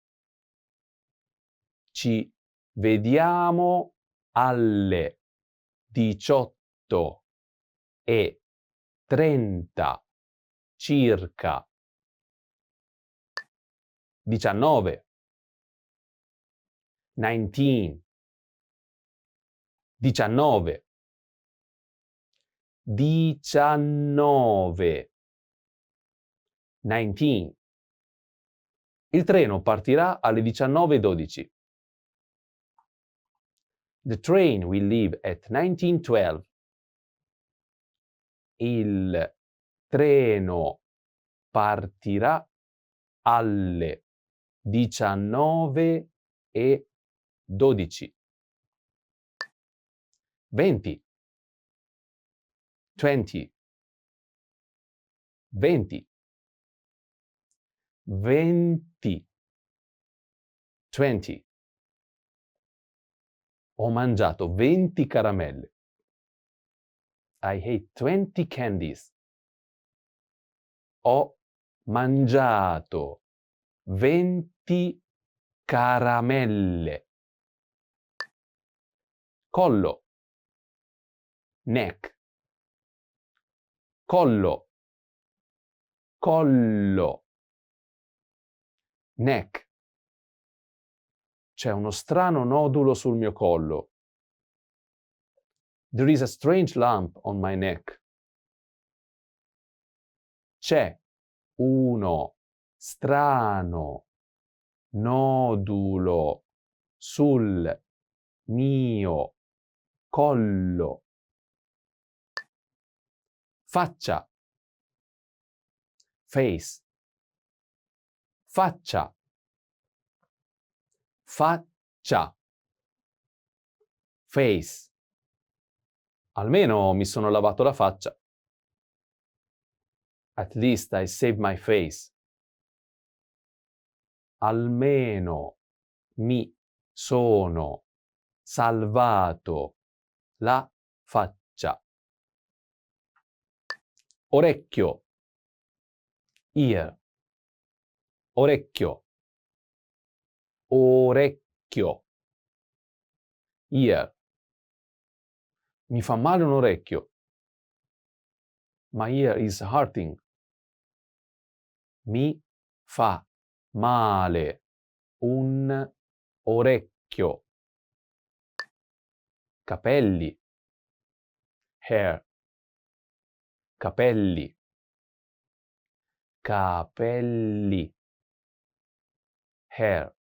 Ci vediamo alle 18:30 circa. 19. 19. 19. 19. 19. Il treno partirà alle 19:12. The train will leave at 19:12. Il treno partirà alle 19:12. 20. 20. 20. 20. 20. Ho mangiato 20 caramelle. I ate 20 candies. Ho mangiato 20 caramelle. Collo. Neck. Collo. Collo. Neck. C'è uno strano nodulo sul mio collo. There is a strange lump on my neck. C'è uno strano nodulo sul mio collo. Faccia. Face. Faccia. Faccia. Face. Almeno mi sono lavato la faccia. At least I saved my face. Almeno mi sono salvato la faccia. Orecchio. Ear. Orecchio. Orecchio. Ear. Mi fa male un orecchio. My ear is hurting. Mi fa male un orecchio. Capelli. Hair. Capelli. Capelli. Hair.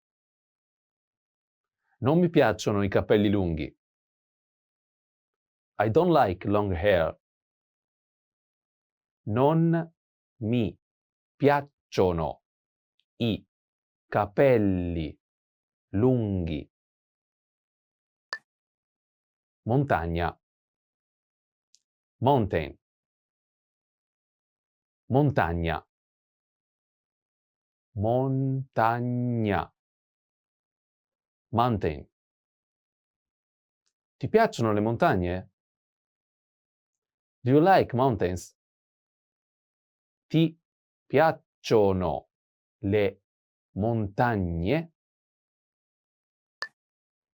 Non mi piacciono i capelli lunghi. I don't like long hair. Non mi piacciono i capelli lunghi. Montagna. Mountain. Montagna. Montagna. Mountain. Ti piacciono le montagne? Do you like mountains? Ti piacciono le montagne?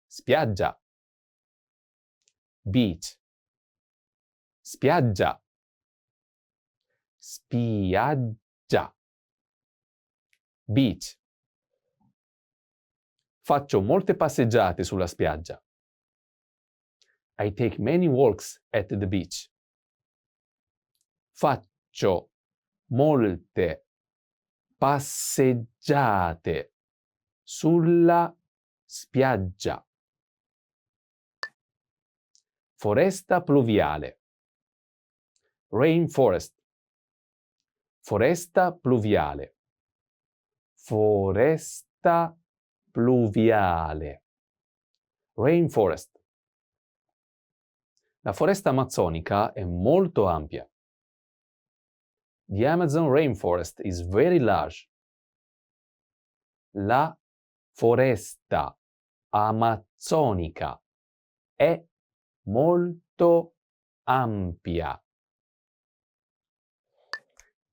Spiaggia. Beach. Spiaggia. Spiaggia. Beach. Faccio molte passeggiate sulla spiaggia. I take many walks at the beach. Faccio molte passeggiate sulla spiaggia. Foresta pluviale. Rainforest. Foresta pluviale. Foresta pluviale. Rainforest. La foresta amazzonica è molto ampia. The Amazon rainforest is very large. La foresta amazzonica è molto ampia.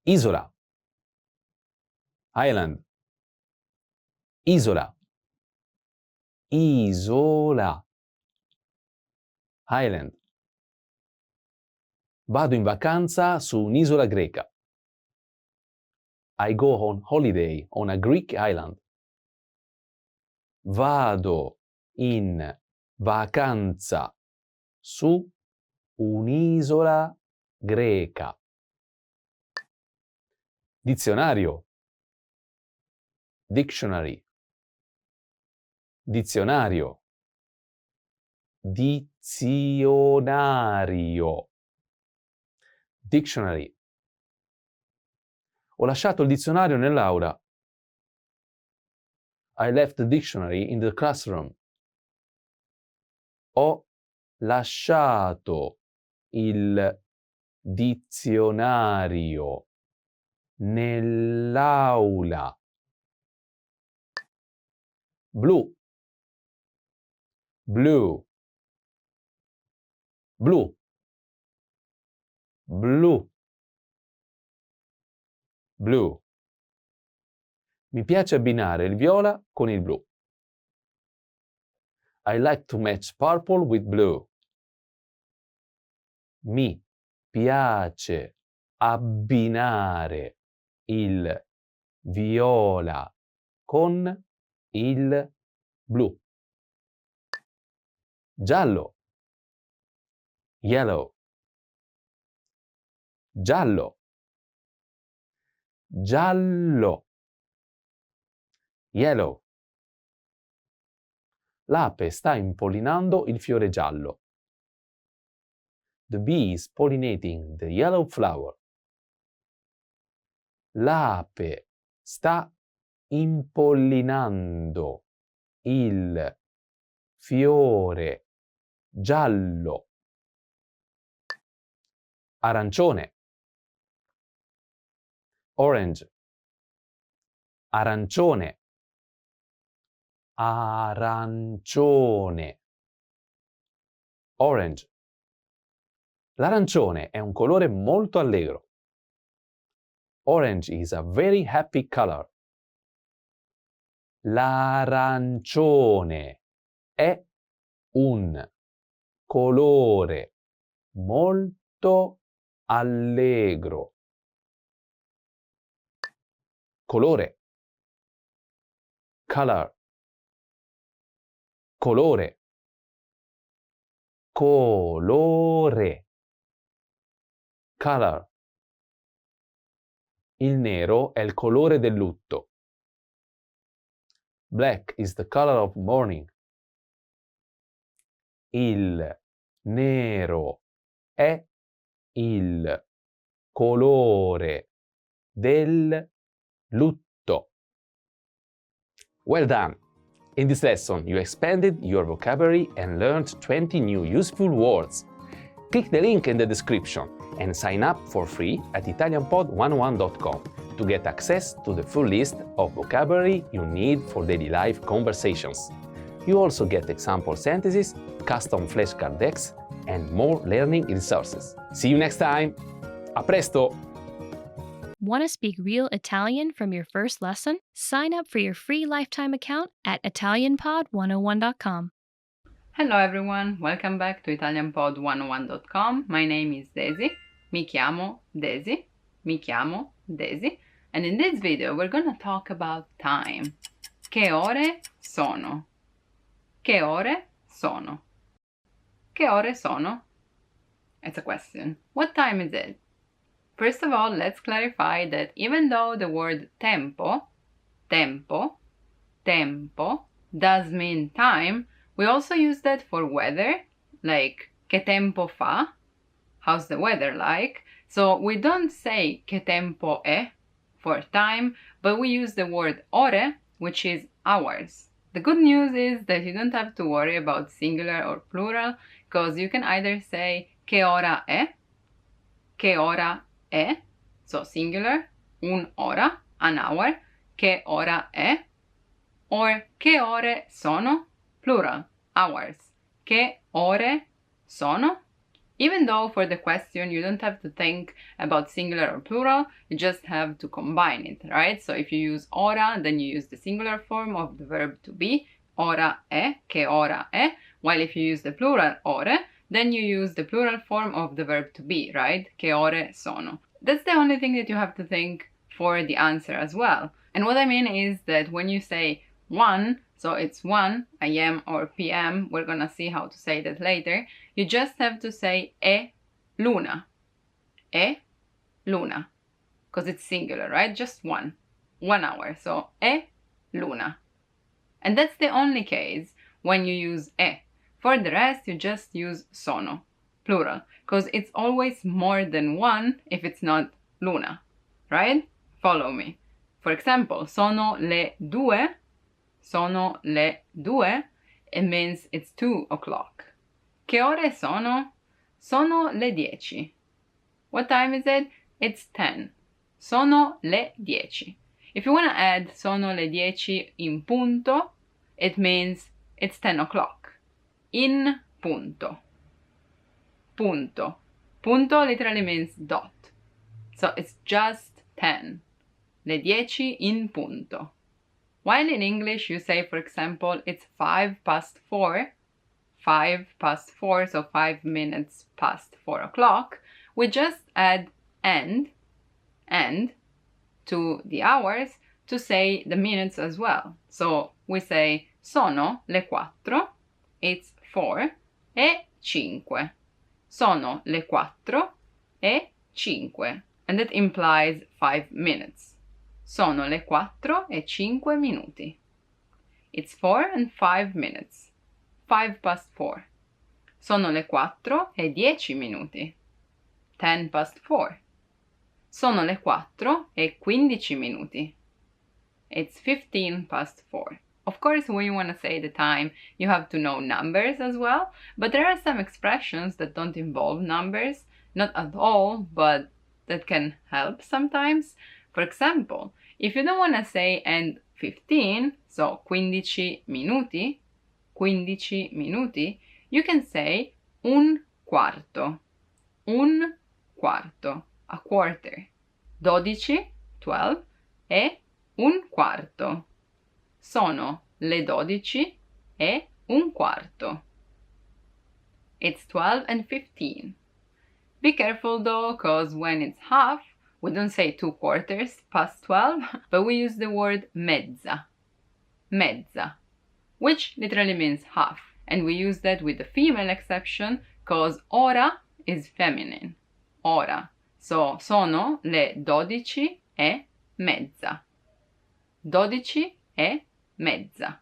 Isola. Island. Isola. Isola. Island. Vado in vacanza su un'isola greca. I go on holiday on a Greek island. Vado in vacanza su un'isola greca. Dizionario. Dictionary. Dizionario. Dizionario. Dictionary. Ho lasciato il dizionario nell'aula. I left the dictionary in the classroom. Ho lasciato il dizionario nell'aula. blu, blue, blu, blu, blu. Mi piace abbinare il viola con il blu. I like to match purple with blue. Mi piace abbinare il viola con il blu. Giallo, yellow, giallo, giallo, yellow. L'ape sta impollinando il fiore giallo. The bee is pollinating the yellow flower. L'ape sta impollinando il fiore giallo. Arancione, orange, arancione, arancione, orange. L'arancione è un colore molto allegro. Orange is a very happy color. L'arancione è un colore molto allegro. Colore, color, colore, colore, color. Il nero è il colore del lutto. Black is the color of mourning. Il nero è il colore del lutto. Well done! In this lesson, you expanded your vocabulary and learned 20 new useful words. Click the link in the description and sign up for free at ItalianPod101.com to get access to the full list of vocabulary you need for daily life conversations. You also get example sentences, custom flashcard decks, and more learning resources. See you next time! A presto! Want to speak real Italian from your first lesson? Sign up for your free lifetime account at ItalianPod101.com. Hello everyone, welcome back to ItalianPod101.com. My name is Daisy. Mi chiamo Daisy. Mi chiamo Daisy. And in this video we're gonna talk about time. Che ore sono? Che ore sono? Che ore sono? It's a question. What time is it? First of all, let's clarify that even though the word tempo, tempo, tempo does mean time, we also use that for weather, like che tempo fa? How's the weather like? So we don't say che tempo è for time, but we use the word ore, which is hours. The good news is that you don't have to worry about singular or plural, because you can either say che ora è, so singular, un'ora, an hour, che ora è, or che ore sono, plural, hours, che ore sono. Even though for the question you don't have to think about singular or plural, you just have to combine it, right? So if you use ora, then you use the singular form of the verb to be, ora è, che ora è, while if you use the plural ore, then you use the plural form of the verb to be, right? Che ore sono. That's the only thing that you have to think for the answer as well. And what I mean is that when you say 1, so it's 1 a.m. or p.m., we're gonna see how to say that later, you just have to say è luna. È luna. Because it's singular, right? Just 1 hour. So è luna. And that's the only case when you use è. For the rest, you just use sono, plural, because it's always more than 1 if it's not luna, right? Follow me. For example, sono le 2, it means it's 2 o'clock. Che ore sono? Sono le 10. What time is it? It's 10. Sono le 10. If you want to add sono le 10 in punto, it means it's 10 o'clock. In punto. Punto. Punto literally means dot. So it's just 10. Le 10 in punto. While in English you say, for example, it's 4:05, 4:05, so 5 minutes past 4 o'clock, we just add and to the hours to say the minutes as well. So we say sono le 4, it's 4:05. Sono le 4:05, and that implies 5 minutes. Sono le 4:05 minuti. It's 4 and 5 minutes. 5 past 4. Sono le 4:10 minuti. 10 past 4. Sono le 4:15 minuti. It's 15 past 4. Of course, when you want to say the time, you have to know numbers as well, but there are some expressions that don't involve numbers, not at all, but that can help sometimes. For example, if you don't want to say and 15, so 15 minuti, you can say un quarto, a quarter. 12, 12, e un quarto. Sono le 12:15. It's 12 and 15. Be careful though, because when it's half, we don't say 2/4 past 12, but we use the word mezza. Mezza, which literally means half. And we use that with the female exception, because ora is feminine. Ora. So, sono le 12:30. 12:30.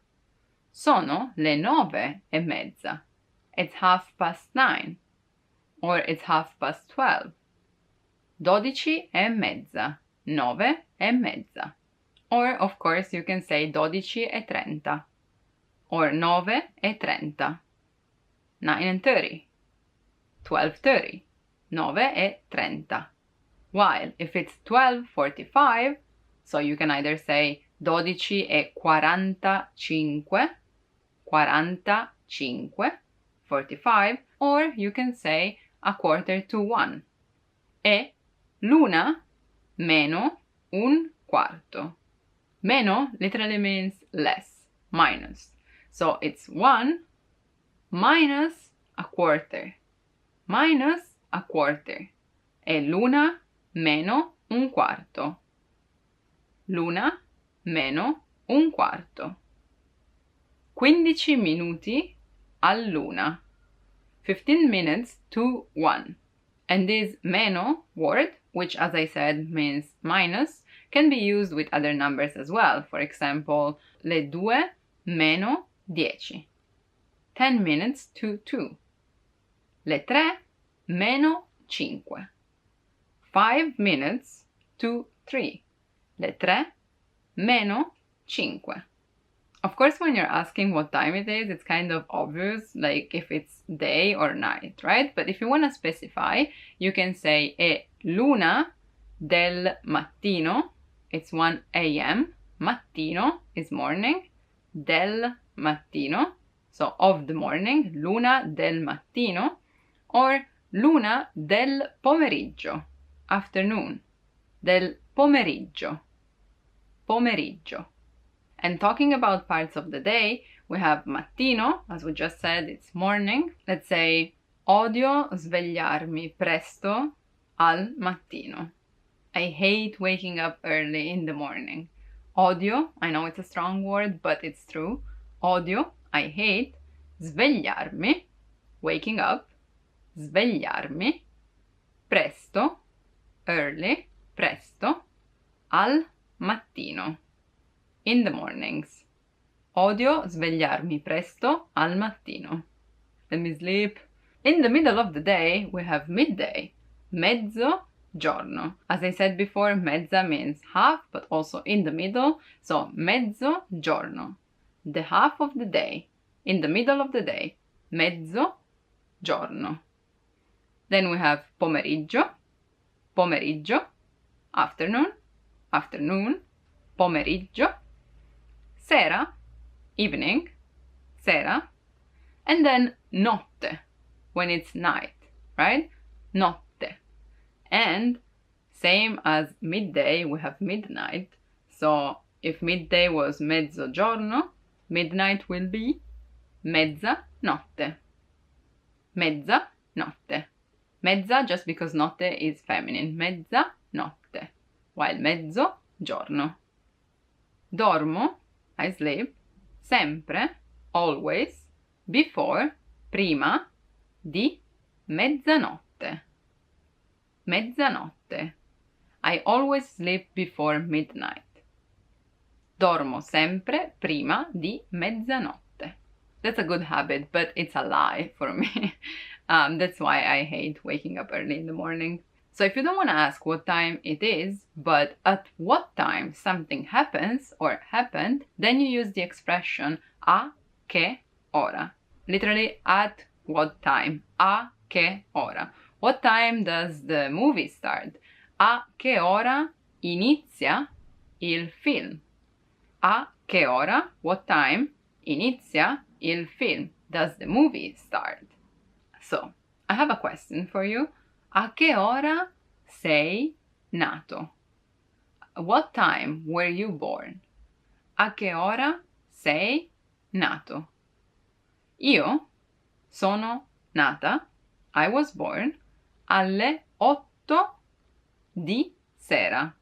Sono le 9:30. It's 9:30. Or it's 12:30. 12:30. 9:30. Or, of course, you can say 12:30. Or 9:30. 9:30. 12:30. 9:30. While if it's 12:45, so you can either say 12:45, 45, or you can say 1:45. E l'una meno un quarto. Meno literally means less, minus. So it's 1 minus a quarter. Minus a quarter. E l'una meno un quarto. L'una meno un quarto. 15 minuti all'una. 15 minutes to 1. And this meno word, which as I said means minus, can be used with other numbers as well. For example, le 2 meno 10. 10 minutes to 2. Le 3 meno 5. 5 minutes to 3. Le 3 meno 5. Of course, when you're asking what time it is, it's kind of obvious, like if it's day or night, right? But if you want to specify, you can say è l'una del mattino, it's 1 a.m. Mattino is morning, del mattino, so of the morning, l'una del mattino, or l'una del pomeriggio, afternoon, del pomeriggio, pomeriggio. And talking about parts of the day, we have mattino, as we just said, it's morning. Let's say, odio svegliarmi presto al mattino. I hate waking up early in the morning. Odio, I know it's a strong word, but it's true. Odio, I hate. Svegliarmi, waking up. Svegliarmi. Presto, early, presto. Al mattino. In the mornings. Odio svegliarmi presto al mattino. Let me sleep. In the middle of the day, we have midday. Mezzo giorno. As I said before, mezza means half, but also in the middle. So, mezzo giorno. The half of the day. In the middle of the day. Mezzo giorno. Then we have pomeriggio. Pomeriggio. Afternoon. Afternoon. Pomeriggio. Sera, evening, sera, and then notte, when it's night, right? Notte. And same as midday, we have midnight. So if midday was mezzogiorno, midnight will be mezzanotte. Mezzanotte. Mezza just because notte is feminine. Mezzanotte. While mezzogiorno. Dormo, I sleep, sempre, always, before, prima, di mezzanotte. Mezzanotte. I always sleep before midnight. Dormo sempre prima di mezzanotte. That's a good habit, but it's a lie for me. That's why I hate waking up early in the morning. So if you don't want to ask what time it is, but at what time something happens or happened, then you use the expression a che ora. Literally, at what time. A che ora. What time does the movie start? A che ora inizia il film? A che ora, what time, inizia il film? Does the movie start? So, I have a question for you. A che ora sei nato? What time were you born? A che ora sei nato? Io sono nata, I was born, alle 8 di sera.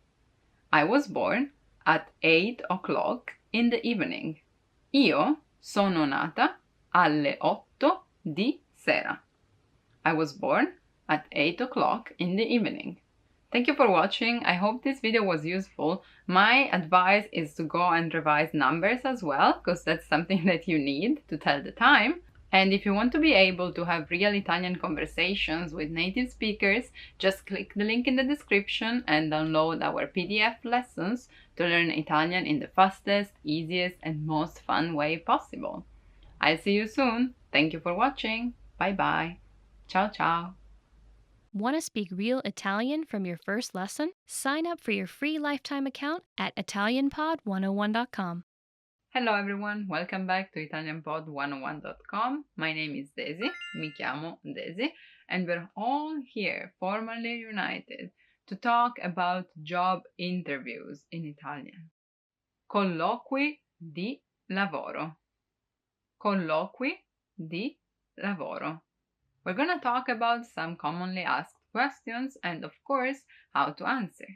I was born at 8 o'clock in the evening. Io sono nata alle 8 di sera. I was born at 8 o'clock in the evening. Thank you for watching. I hope this video was useful. My advice is to go and revise numbers as well, because that's something that you need to tell the time. And if you want to be able to have real Italian conversations with native speakers, just click the link in the description and download our PDF lessons to learn Italian in the fastest, easiest, and most fun way possible. I'll see you soon. Thank you for watching. Bye bye. Ciao ciao. Want to speak real Italian from your first lesson? Sign up for your free lifetime account at ItalianPod101.com. Hello everyone, welcome back to ItalianPod101.com. My name is Daisy, mi chiamo Daisy, and we're all here, formally united, to talk about job interviews in Italian. Colloqui di lavoro. Colloqui di lavoro. We're going to talk about some commonly asked questions and, of course, how to answer.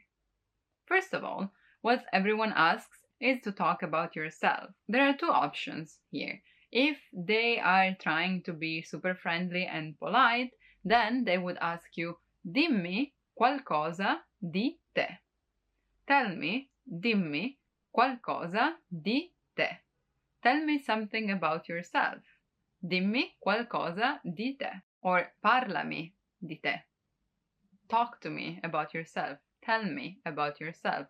First of all, what everyone asks is to talk about yourself. There are two options here. If they are trying to be super friendly and polite, then they would ask you, dimmi qualcosa di te. Tell me, dimmi qualcosa di te. Tell me something about yourself. Dimmi qualcosa di te. Or parlami di te. Talk to me about yourself. Tell me about yourself.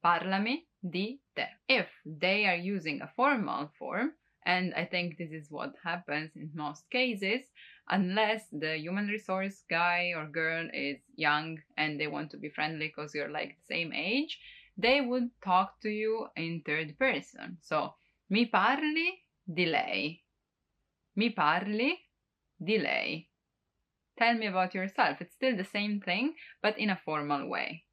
Parlami di te. If they are using a formal form, and I think this is what happens in most cases, unless the human resource guy or girl is young and they want to be friendly because you're like the same age, they would talk to you in third person. So, mi parli di lei. Mi parli di lei. Tell me about yourself. It's still the same thing, but in a formal way.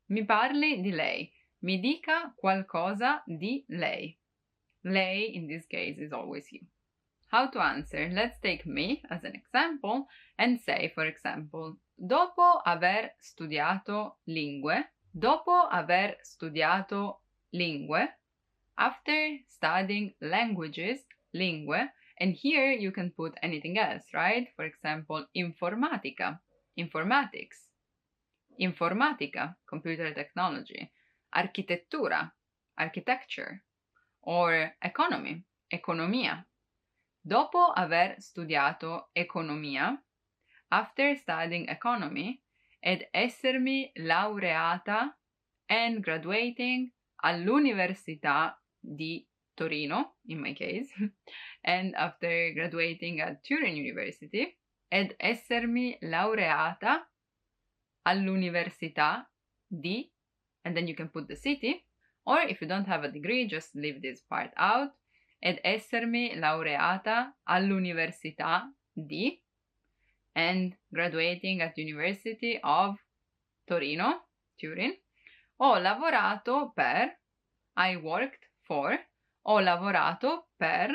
Mi parli di lei. Mi dica qualcosa di lei. Lei, in this case, is always you. How to answer? Let's take me as an example and say, for example, dopo aver studiato lingue, after studying languages, lingue, and here you can put anything else, right? For example, informatica, informatics, informatica, computer technology, architettura, architecture, or economy, economia. Dopo aver studiato economia, after studying economy, ed essermi laureata and graduating all'Università di Torino, in my case, and after graduating at Turin University, ed essermi laureata all'Università di, and then you can put the city, or if you don't have a degree, just leave this part out, ed essermi laureata all'università di, and graduating at University of Torino, Turin. Ho lavorato per, I worked for, ho lavorato per,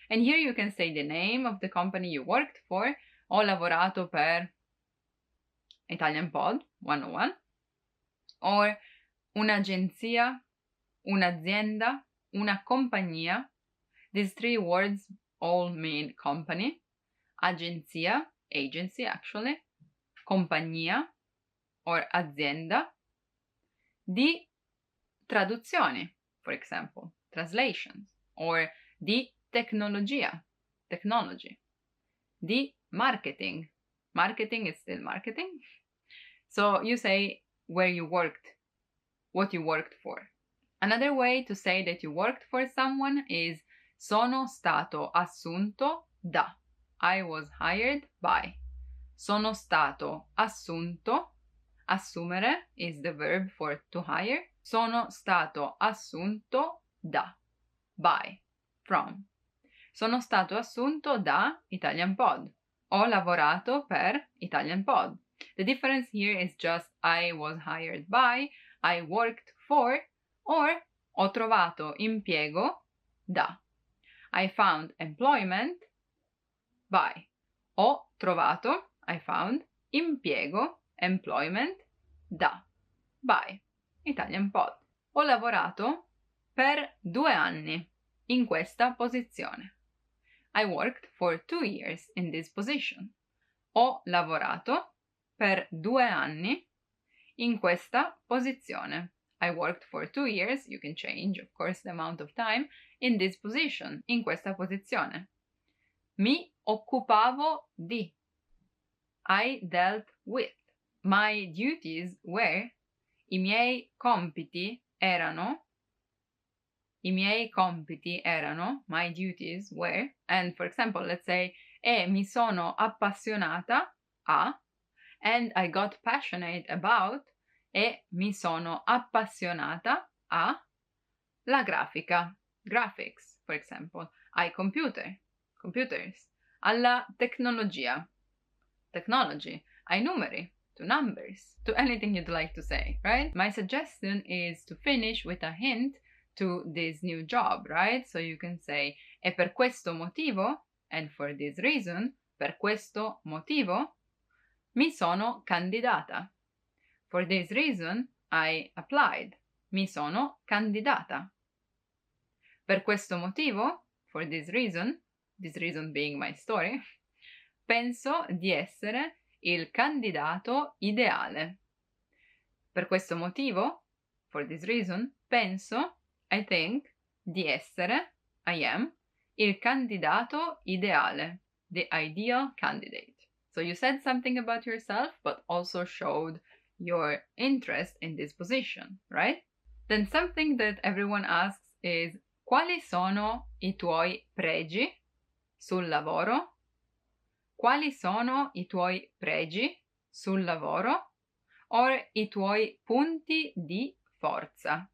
and here you can say the name of the company you worked for. Ho lavorato per Italian Pod 101, or un'agenzia, un'azienda, una compagnia. These three words all mean company. Agenzia, agency actually, compagnia or azienda. Di traduzioni, for example, translations, or di tecnologia, technology. Di marketing, marketing is still marketing. So you say where you worked, what you worked for. Another way to say that you worked for someone is sono stato assunto da. I was hired by. Sono stato assunto. Assumere is the verb for to hire. Sono stato assunto da. By. From. Sono stato assunto da Italian Pod. Ho lavorato per Italian Pod. The difference here is just I was hired by, I worked for, or ho trovato impiego da. I found employment by. Ho trovato, I found, impiego, employment, da. By. Italian Pod. Ho lavorato per 2 anni in questa posizione. I worked for 2 years in this position. Ho lavorato per 2 anni in questa posizione. I worked for 2 years, you can change, of course, the amount of time, in this position, in questa posizione. Mi occupavo di. I dealt with. My duties were. I miei compiti erano. I miei compiti erano. My duties were. And for example, let's say, mi sono appassionata a. And I got passionate about. Mi sono appassionata a. La grafica. Graphics, for example. Ai computers. Alla tecnologia. Technology. Ai numeri. To numbers. To anything you'd like to say, right? My suggestion is to finish with a hint to this new job, right? So you can say, e per questo motivo, and for this reason, per questo motivo, mi sono candidata. For this reason, I applied. Mi sono candidata. Per questo motivo, for this reason being my story, penso di essere il candidato ideale. Per questo motivo, for this reason, penso, I think, di essere, I am, il candidato ideale, the ideal candidate. So you said something about yourself, but also showed your interest in this position, right? Then something that everyone asks is, quali sono I tuoi pregi sul lavoro? Quali sono I tuoi pregi sul lavoro? Or I tuoi punti di forza?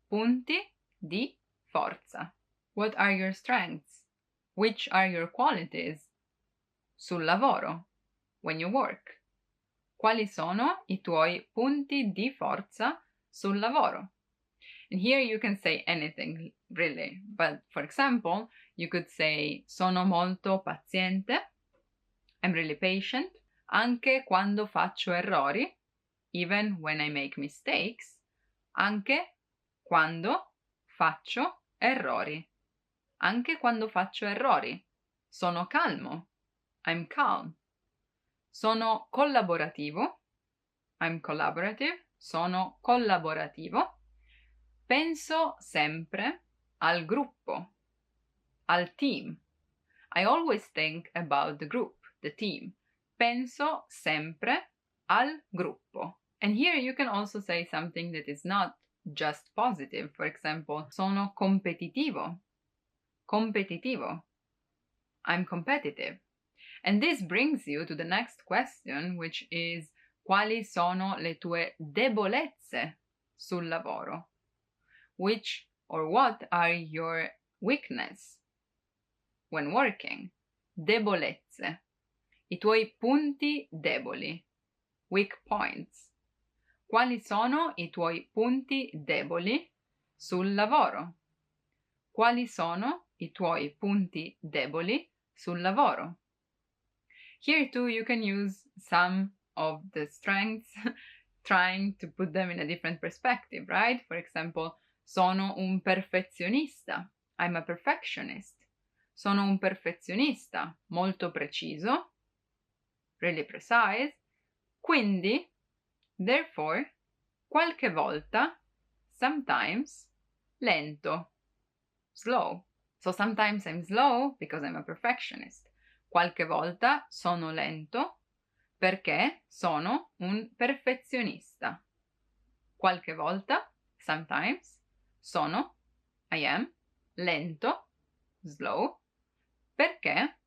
Punti di forza. What are your strengths? Which are your qualities? Sul lavoro, when you work. Quali sono I tuoi punti di forza sul lavoro? And here you can say anything, really. But for example, you could say, sono molto paziente. I'm really patient. Anche quando faccio errori. Even when I make mistakes. Anche quando faccio errori. Anche quando faccio errori. Sono calmo. I'm calm. Sono collaborativo. I'm collaborative. Sono collaborativo. Penso sempre al gruppo. Al team. I always think about the group, the team. Penso sempre al gruppo. And here you can also say something that is not just positive. For example, sono competitivo. Competitivo. I'm competitive. And this brings you to the next question, which is, quali sono le tue debolezze sul lavoro? Which or what are your weakness when working. Debolezze. I tuoi punti deboli. Weak points. Quali sono i tuoi punti deboli sul lavoro? Quali sono i tuoi punti deboli sul lavoro? Here too you can use some of the strengths trying to put them in a different perspective, right? For example, sono un perfezionista. I'm a perfectionist. Sono un perfezionista, molto preciso, really precise. Quindi, therefore, qualche volta, sometimes, lento, slow. So sometimes I'm slow because I'm a perfectionist. Qualche volta sono lento perché sono un perfezionista. Qualche volta, sometimes, sono, I am, lento, slow, perché,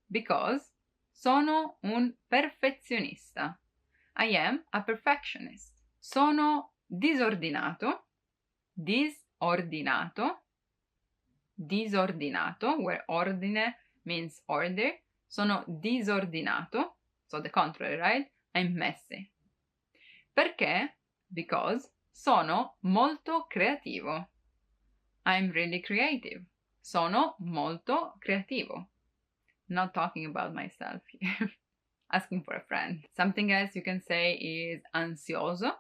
because, sono un perfezionista. I am a perfectionist. Sono disordinato, disordinato, where ordine means order. Sono disordinato, so the contrary, right? I'm messy. Perché? Because sono molto creativo. I'm really creative. Sono molto creativo. Not talking about myself here. Asking for a friend. Something else you can say is ansioso,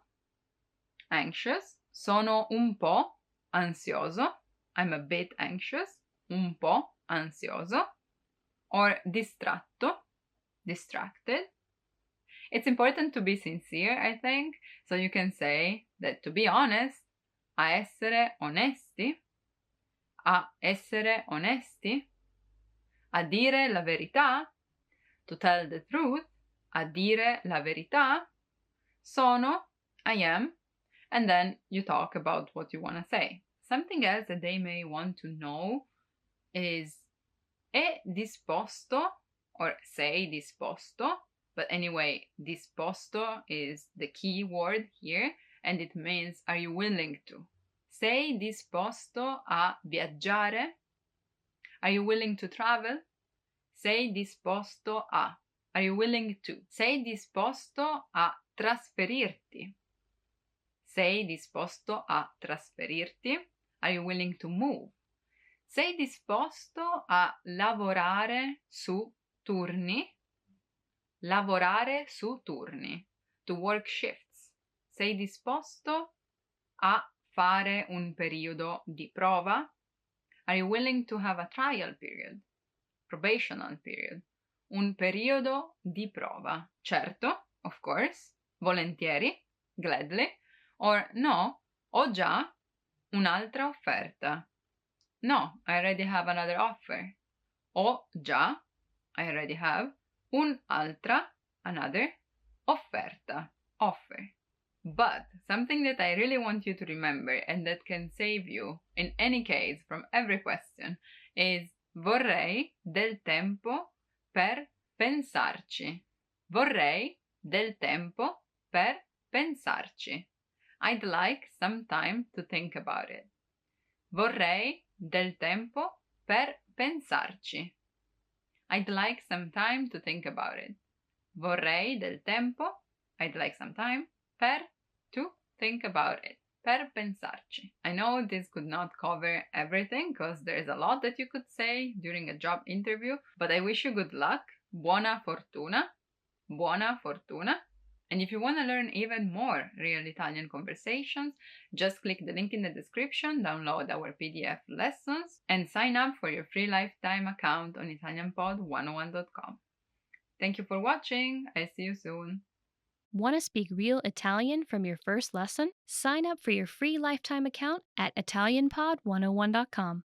anxious. Sono un po' ansioso. I'm a bit anxious. Un po' ansioso. Or distratto, distracted. It's important to be sincere, I think. So you can say that to be honest, a essere onesti, a dire la verità, to tell the truth, a dire la verità, sono, I am, and then you talk about what you want to say. Something else that they may want to know is è disposto, or sei disposto, but anyway, disposto is the key word here, and it means are you willing to? Sei disposto a viaggiare? Are you willing to travel? Sei disposto a. Are you willing to? Sei disposto a trasferirti? Sei disposto a trasferirti? Are you willing to move? Sei disposto a lavorare su turni? Lavorare su turni. To work shifts. Sei disposto a fare un periodo di prova? Are you willing to have a trial period? Probational period. Un periodo di prova. Certo, of course, volentieri, gladly, or no, ho già un'altra offerta. No, I already have another offer. Ho già, I already have, un'altra, another, offerta, offer. But something that I really want you to remember and that can save you in any case from every question is vorrei del tempo per pensarci. Vorrei del tempo per pensarci. I'd like some time to think about it. Vorrei del tempo per pensarci. I'd like some time to think about it. Vorrei del tempo, I'd like some time, per, to think about it. Per pensarci. I know this could not cover everything because there's a lot that you could say during a job interview, but I wish you good luck. Buona fortuna. Buona fortuna. And if you want to learn even more real Italian conversations, just click the link in the description, download our PDF lessons, and sign up for your free lifetime account on ItalianPod101.com. Thank you for watching. I'll see you soon. Want to speak real Italian from your first lesson? Sign up for your free lifetime account at ItalianPod101.com.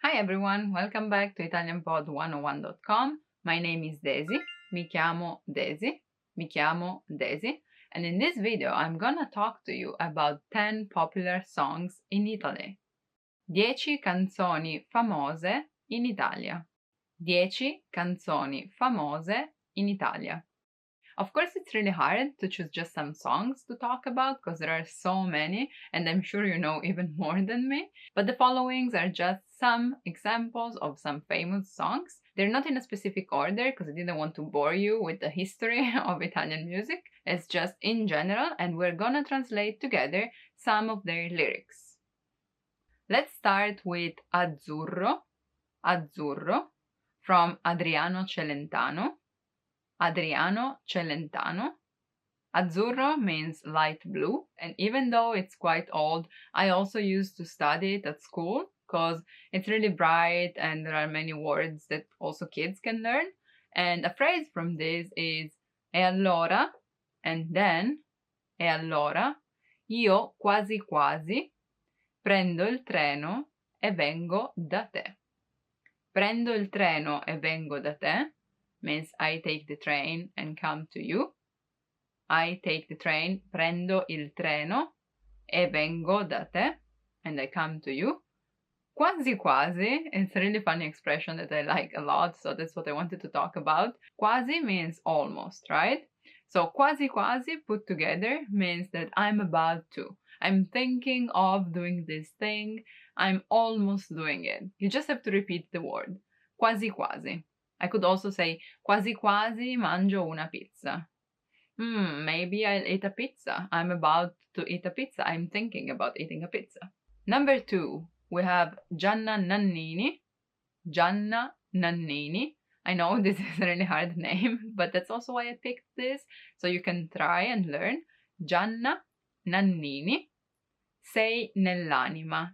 Hi everyone, welcome back to ItalianPod101.com. My name is Daisy. Mi chiamo Daisy. Mi chiamo Daisy, and in this video I'm gonna talk to you about 10 popular songs in Italy. 10 canzoni famose in Italia. 10 canzoni famose in Italia. Of course, it's really hard to choose just some songs to talk about because there are so many, and I'm sure you know even more than me, but the followings are just some examples of some famous songs. They're not in a specific order because I didn't want to bore you with the history of Italian music. It's just in general, and we're gonna translate together some of their lyrics. Let's start with Azzurro, Azzurro, from Adriano Celentano. Adriano Celentano. Azzurro means light blue, and even though it's quite old, I also used to study it at school because it's really bright and there are many words that also kids can learn. And a phrase from this is E allora, and then E allora, io quasi quasi prendo il treno e vengo da te. Prendo il treno e vengo da te means I take the train and come to you. I take the train, prendo il treno e vengo da te, and I come to you. Quasi quasi, it's a really funny expression that I like a lot, so that's what I wanted to talk about. Quasi means almost, right? So quasi quasi put together means that I'm about to. I'm thinking of doing this thing. I'm almost doing it. You just have to repeat the word. Quasi quasi. I could also say quasi quasi mangio una pizza. Maybe I'll eat a pizza. I'm about to eat a pizza. I'm thinking about eating a pizza. Number 2, we have Gianna Nannini. Gianna Nannini. I know this is a really hard name, but that's also why I picked this, so you can try and learn. Gianna Nannini. Sei nell'anima.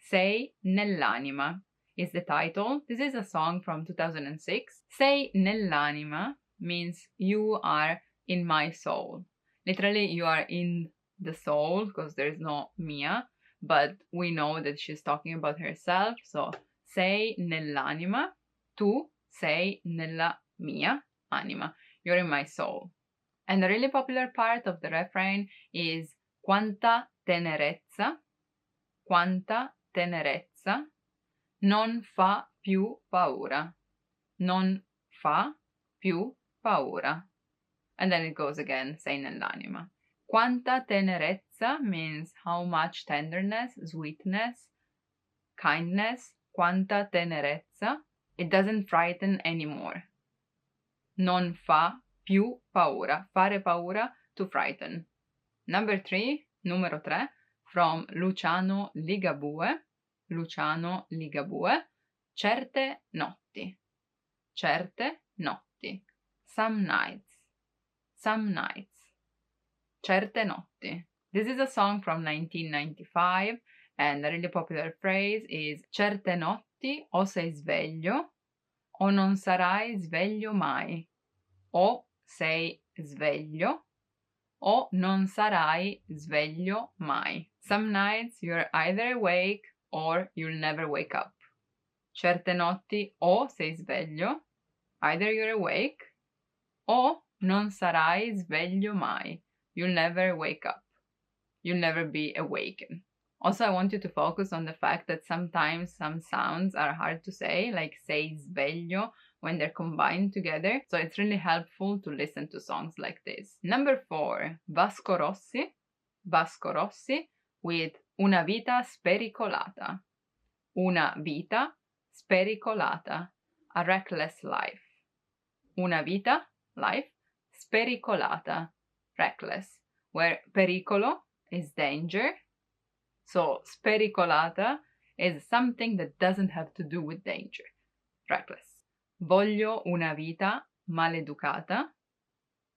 Sei nell'anima is the title. This is a song from 2006. Sei nell'anima means you are in my soul. Literally, you are in the soul because there's no mia, but we know that she's talking about herself. So, sei nell'anima, tu sei nella mia anima. You're in my soul. And a really popular part of the refrain is quanta tenerezza, quanta tenerezza, non fa più paura, non fa più paura. And then it goes again, sei nell'anima. Quanta tenerezza means how much tenderness, sweetness, kindness. Quanta tenerezza. It doesn't frighten anymore. Non fa più paura. Fare paura, to frighten. Number 3, numero 3, from Luciano Ligabue. Luciano Ligabue. Certe notti. Certe notti. Some nights. Some nights. Certe notti. This is a song from 1995, and a really popular phrase is certe notti o sei sveglio o non sarai sveglio mai. O sei sveglio o non sarai sveglio mai. Some nights you're either awake or you'll never wake up. Certe notti o sei sveglio, either you're awake o non sarai sveglio mai. You'll never wake up. You'll never be awakened. Also, I want you to focus on the fact that sometimes some sounds are hard to say, like sei sveglio, when they're combined together. So it's really helpful to listen to songs like this. Number 4, Vasco Rossi. Vasco Rossi with Una vita spericolata. Una vita spericolata. A reckless life. Una vita, life, spericolata, reckless, where pericolo is danger. So spericolata is something that doesn't have to do with danger. Reckless. Voglio una vita maleducata.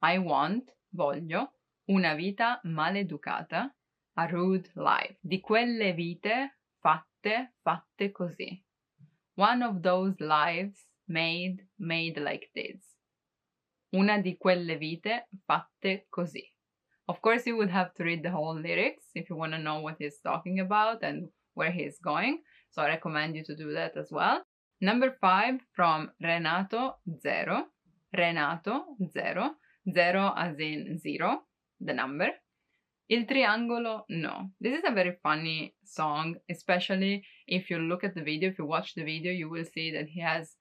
I want, voglio, una vita maleducata, a rude life. Di quelle vite fatte così. One of those lives made like this. Una di quelle vite fatte così. Of course, you would have to read the whole lyrics if you want to know what he's talking about and where he's going. So I recommend you to do that as well. Number 5 from Renato Zero. Renato Zero. Zero as in 0, the number. Il triangolo no. This is a very funny song, especially if you look at the video. If you watch the video, you will see that he has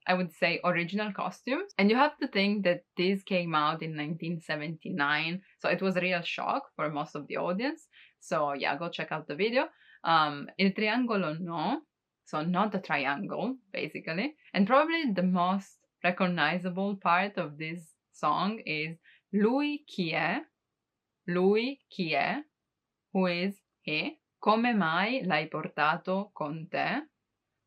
I would say original costumes, and you have to think that this came out in 1979, so it was a real shock for most of the audience. So yeah, go check out the video. Il triangolo no, so not a triangle, basically. And probably the most recognizable part of this song is Lui chi è? Lui chi è? Who is he? Come mai l'hai portato con te?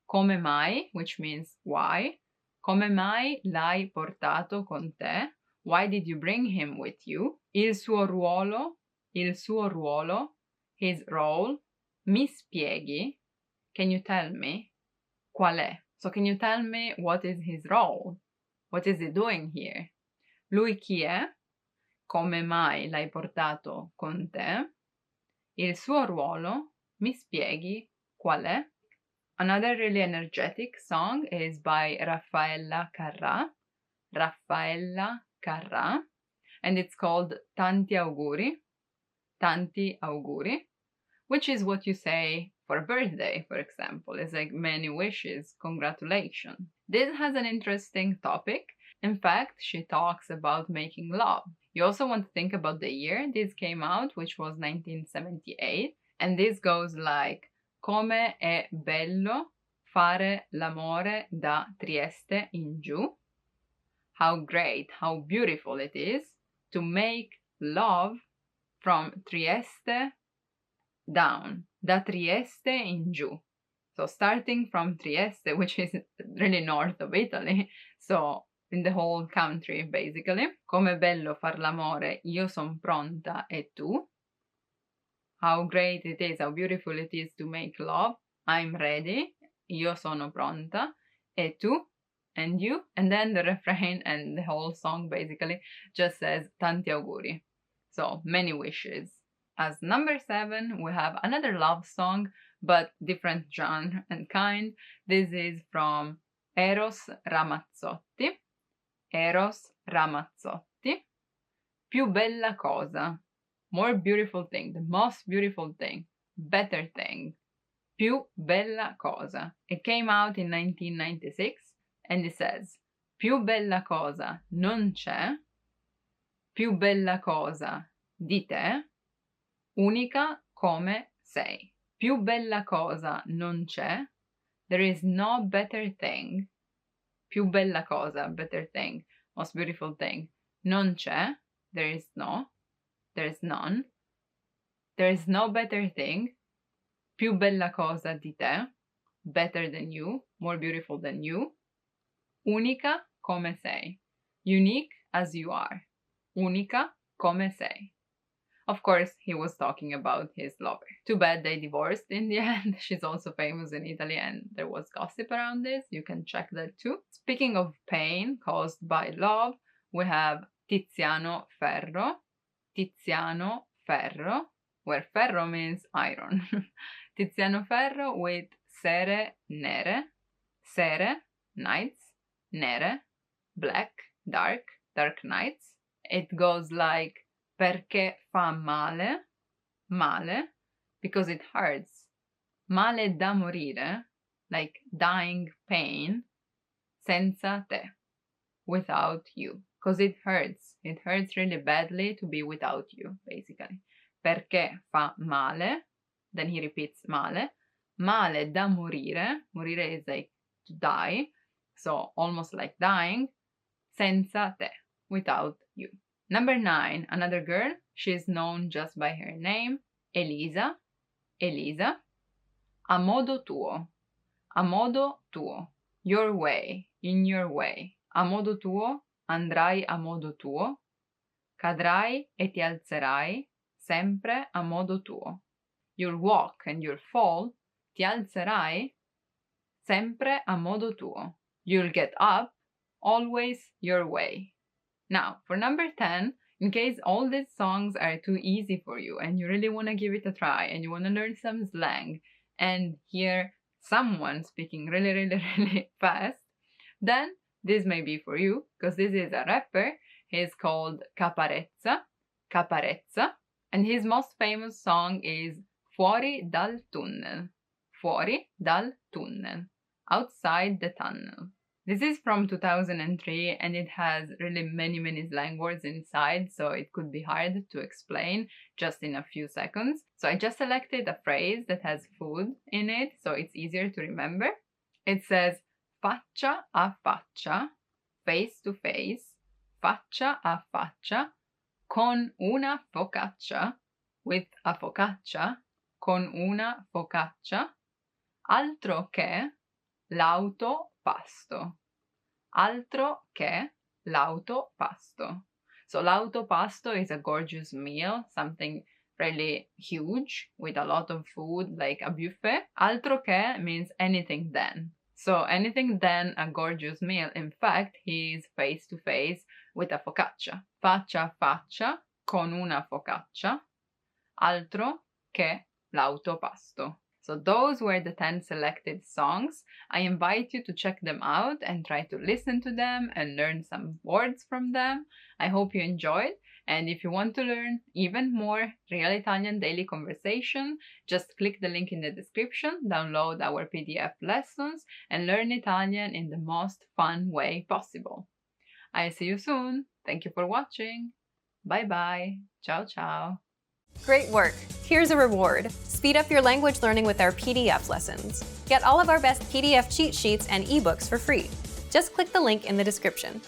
Come mai, which means why. Come mai l'hai portato con te? Why did you bring him with you? Il suo ruolo, his role. Mi spieghi? Can you tell me? Qual è? So can you tell me what is his role? What is he doing here? Lui chi è? Come mai l'hai portato con te? Il suo ruolo? Mi spieghi qual è? Another really energetic song is by Raffaella Carrà. Raffaella Carrà. And it's called Tanti auguri. Tanti auguri. Which is what you say for a birthday, for example. It's like many wishes, congratulations. This has an interesting topic. In fact, she talks about making love. You also want to think about the year this came out, which was 1978. And this goes like, come è bello fare l'amore da Trieste in giù. How great, how beautiful it is to make love from Trieste down. Da Trieste in giù. So starting from Trieste, which is really north of Italy, so in the whole country basically. Come è bello far l'amore, io son pronta e tu. How great it is, how beautiful it is to make love. I'm ready, io sono pronta, e tu, and you. And then the refrain and the whole song basically just says tanti auguri. So many wishes. As number 7, we have another love song, but different genre and kind. This is from Eros Ramazzotti. Eros Ramazzotti. Più bella cosa. More beautiful thing, the most beautiful thing, better thing. Più bella cosa. It came out in 1996 and it says, più bella cosa non c'è, più bella cosa di te, unica come sei. Più bella cosa non c'è, there is no better thing. Più bella cosa, better thing, most beautiful thing. Non c'è, there is no. There is none. There is no better thing. Più bella cosa di te. Better than you. More beautiful than you. Unica come sei. Unique as you are. Unica come sei. Of course, he was talking about his lover. Too bad they divorced in the end. She's also famous in Italy and there was gossip around this. You can check that too. Speaking of pain caused by love, we have Tiziano Ferro. Tiziano Ferro, where ferro means iron. Tiziano Ferro with Sere Nere. Sere, nights. Nere, black, dark, dark nights. It goes like perché fa male, male, because it hurts. Male da morire, like dying pain, senza te, without you. Because it hurts. It hurts really badly to be without you, basically. Perché fa male, then he repeats male. Male da morire. Morire is like to die, so almost like dying. Senza te, without you. Number 9, another girl. She's known just by her name, Elisa. Elisa. A modo tuo. A modo tuo. Your way, in your way. A modo tuo. Andrai a modo tuo, cadrai e ti alzerai, sempre a modo tuo. You'll walk and you'll fall, ti alzerai, sempre a modo tuo. You'll get up, always your way. Now, for number 10, in case all these songs are too easy for you and you really want to give it a try and you want to learn some slang and hear someone speaking really, really, really fast, then this may be for you, because this is a rapper. He's called Caparezza, Caparezza, and his most famous song is Fuori dal tunnel, Fuori dal tunnel, outside the tunnel. This is from 2003 and it has really many slang words inside, so it could be hard to explain just in a few seconds. So I just selected a phrase that has food in it, so it's easier to remember. It says faccia a faccia, face to face, faccia a faccia, con una focaccia, with a focaccia, con una focaccia, altro che l'auto pasto. Altro che l'auto pasto. So l'auto pasto is a gorgeous meal, something really huge with a lot of food like a buffet. Altro che means anything then. So anything then a gorgeous meal. In fact, he is face to face with a focaccia. Faccia a faccia con una focaccia. Altro che l'auto pasto. So those were the 10 selected songs. I invite you to check them out and try to listen to them and learn some words from them. I hope you enjoyed. And if you want to learn even more Real Italian Daily Conversation, just click the link in the description, download our PDF lessons, and learn Italian in the most fun way possible. I'll see you soon. Thank you for watching. Bye bye. Ciao ciao. Great work! Here's a reward. Speed up your language learning with our PDF lessons. Get all of our best PDF cheat sheets and ebooks for free. Just click the link in the description.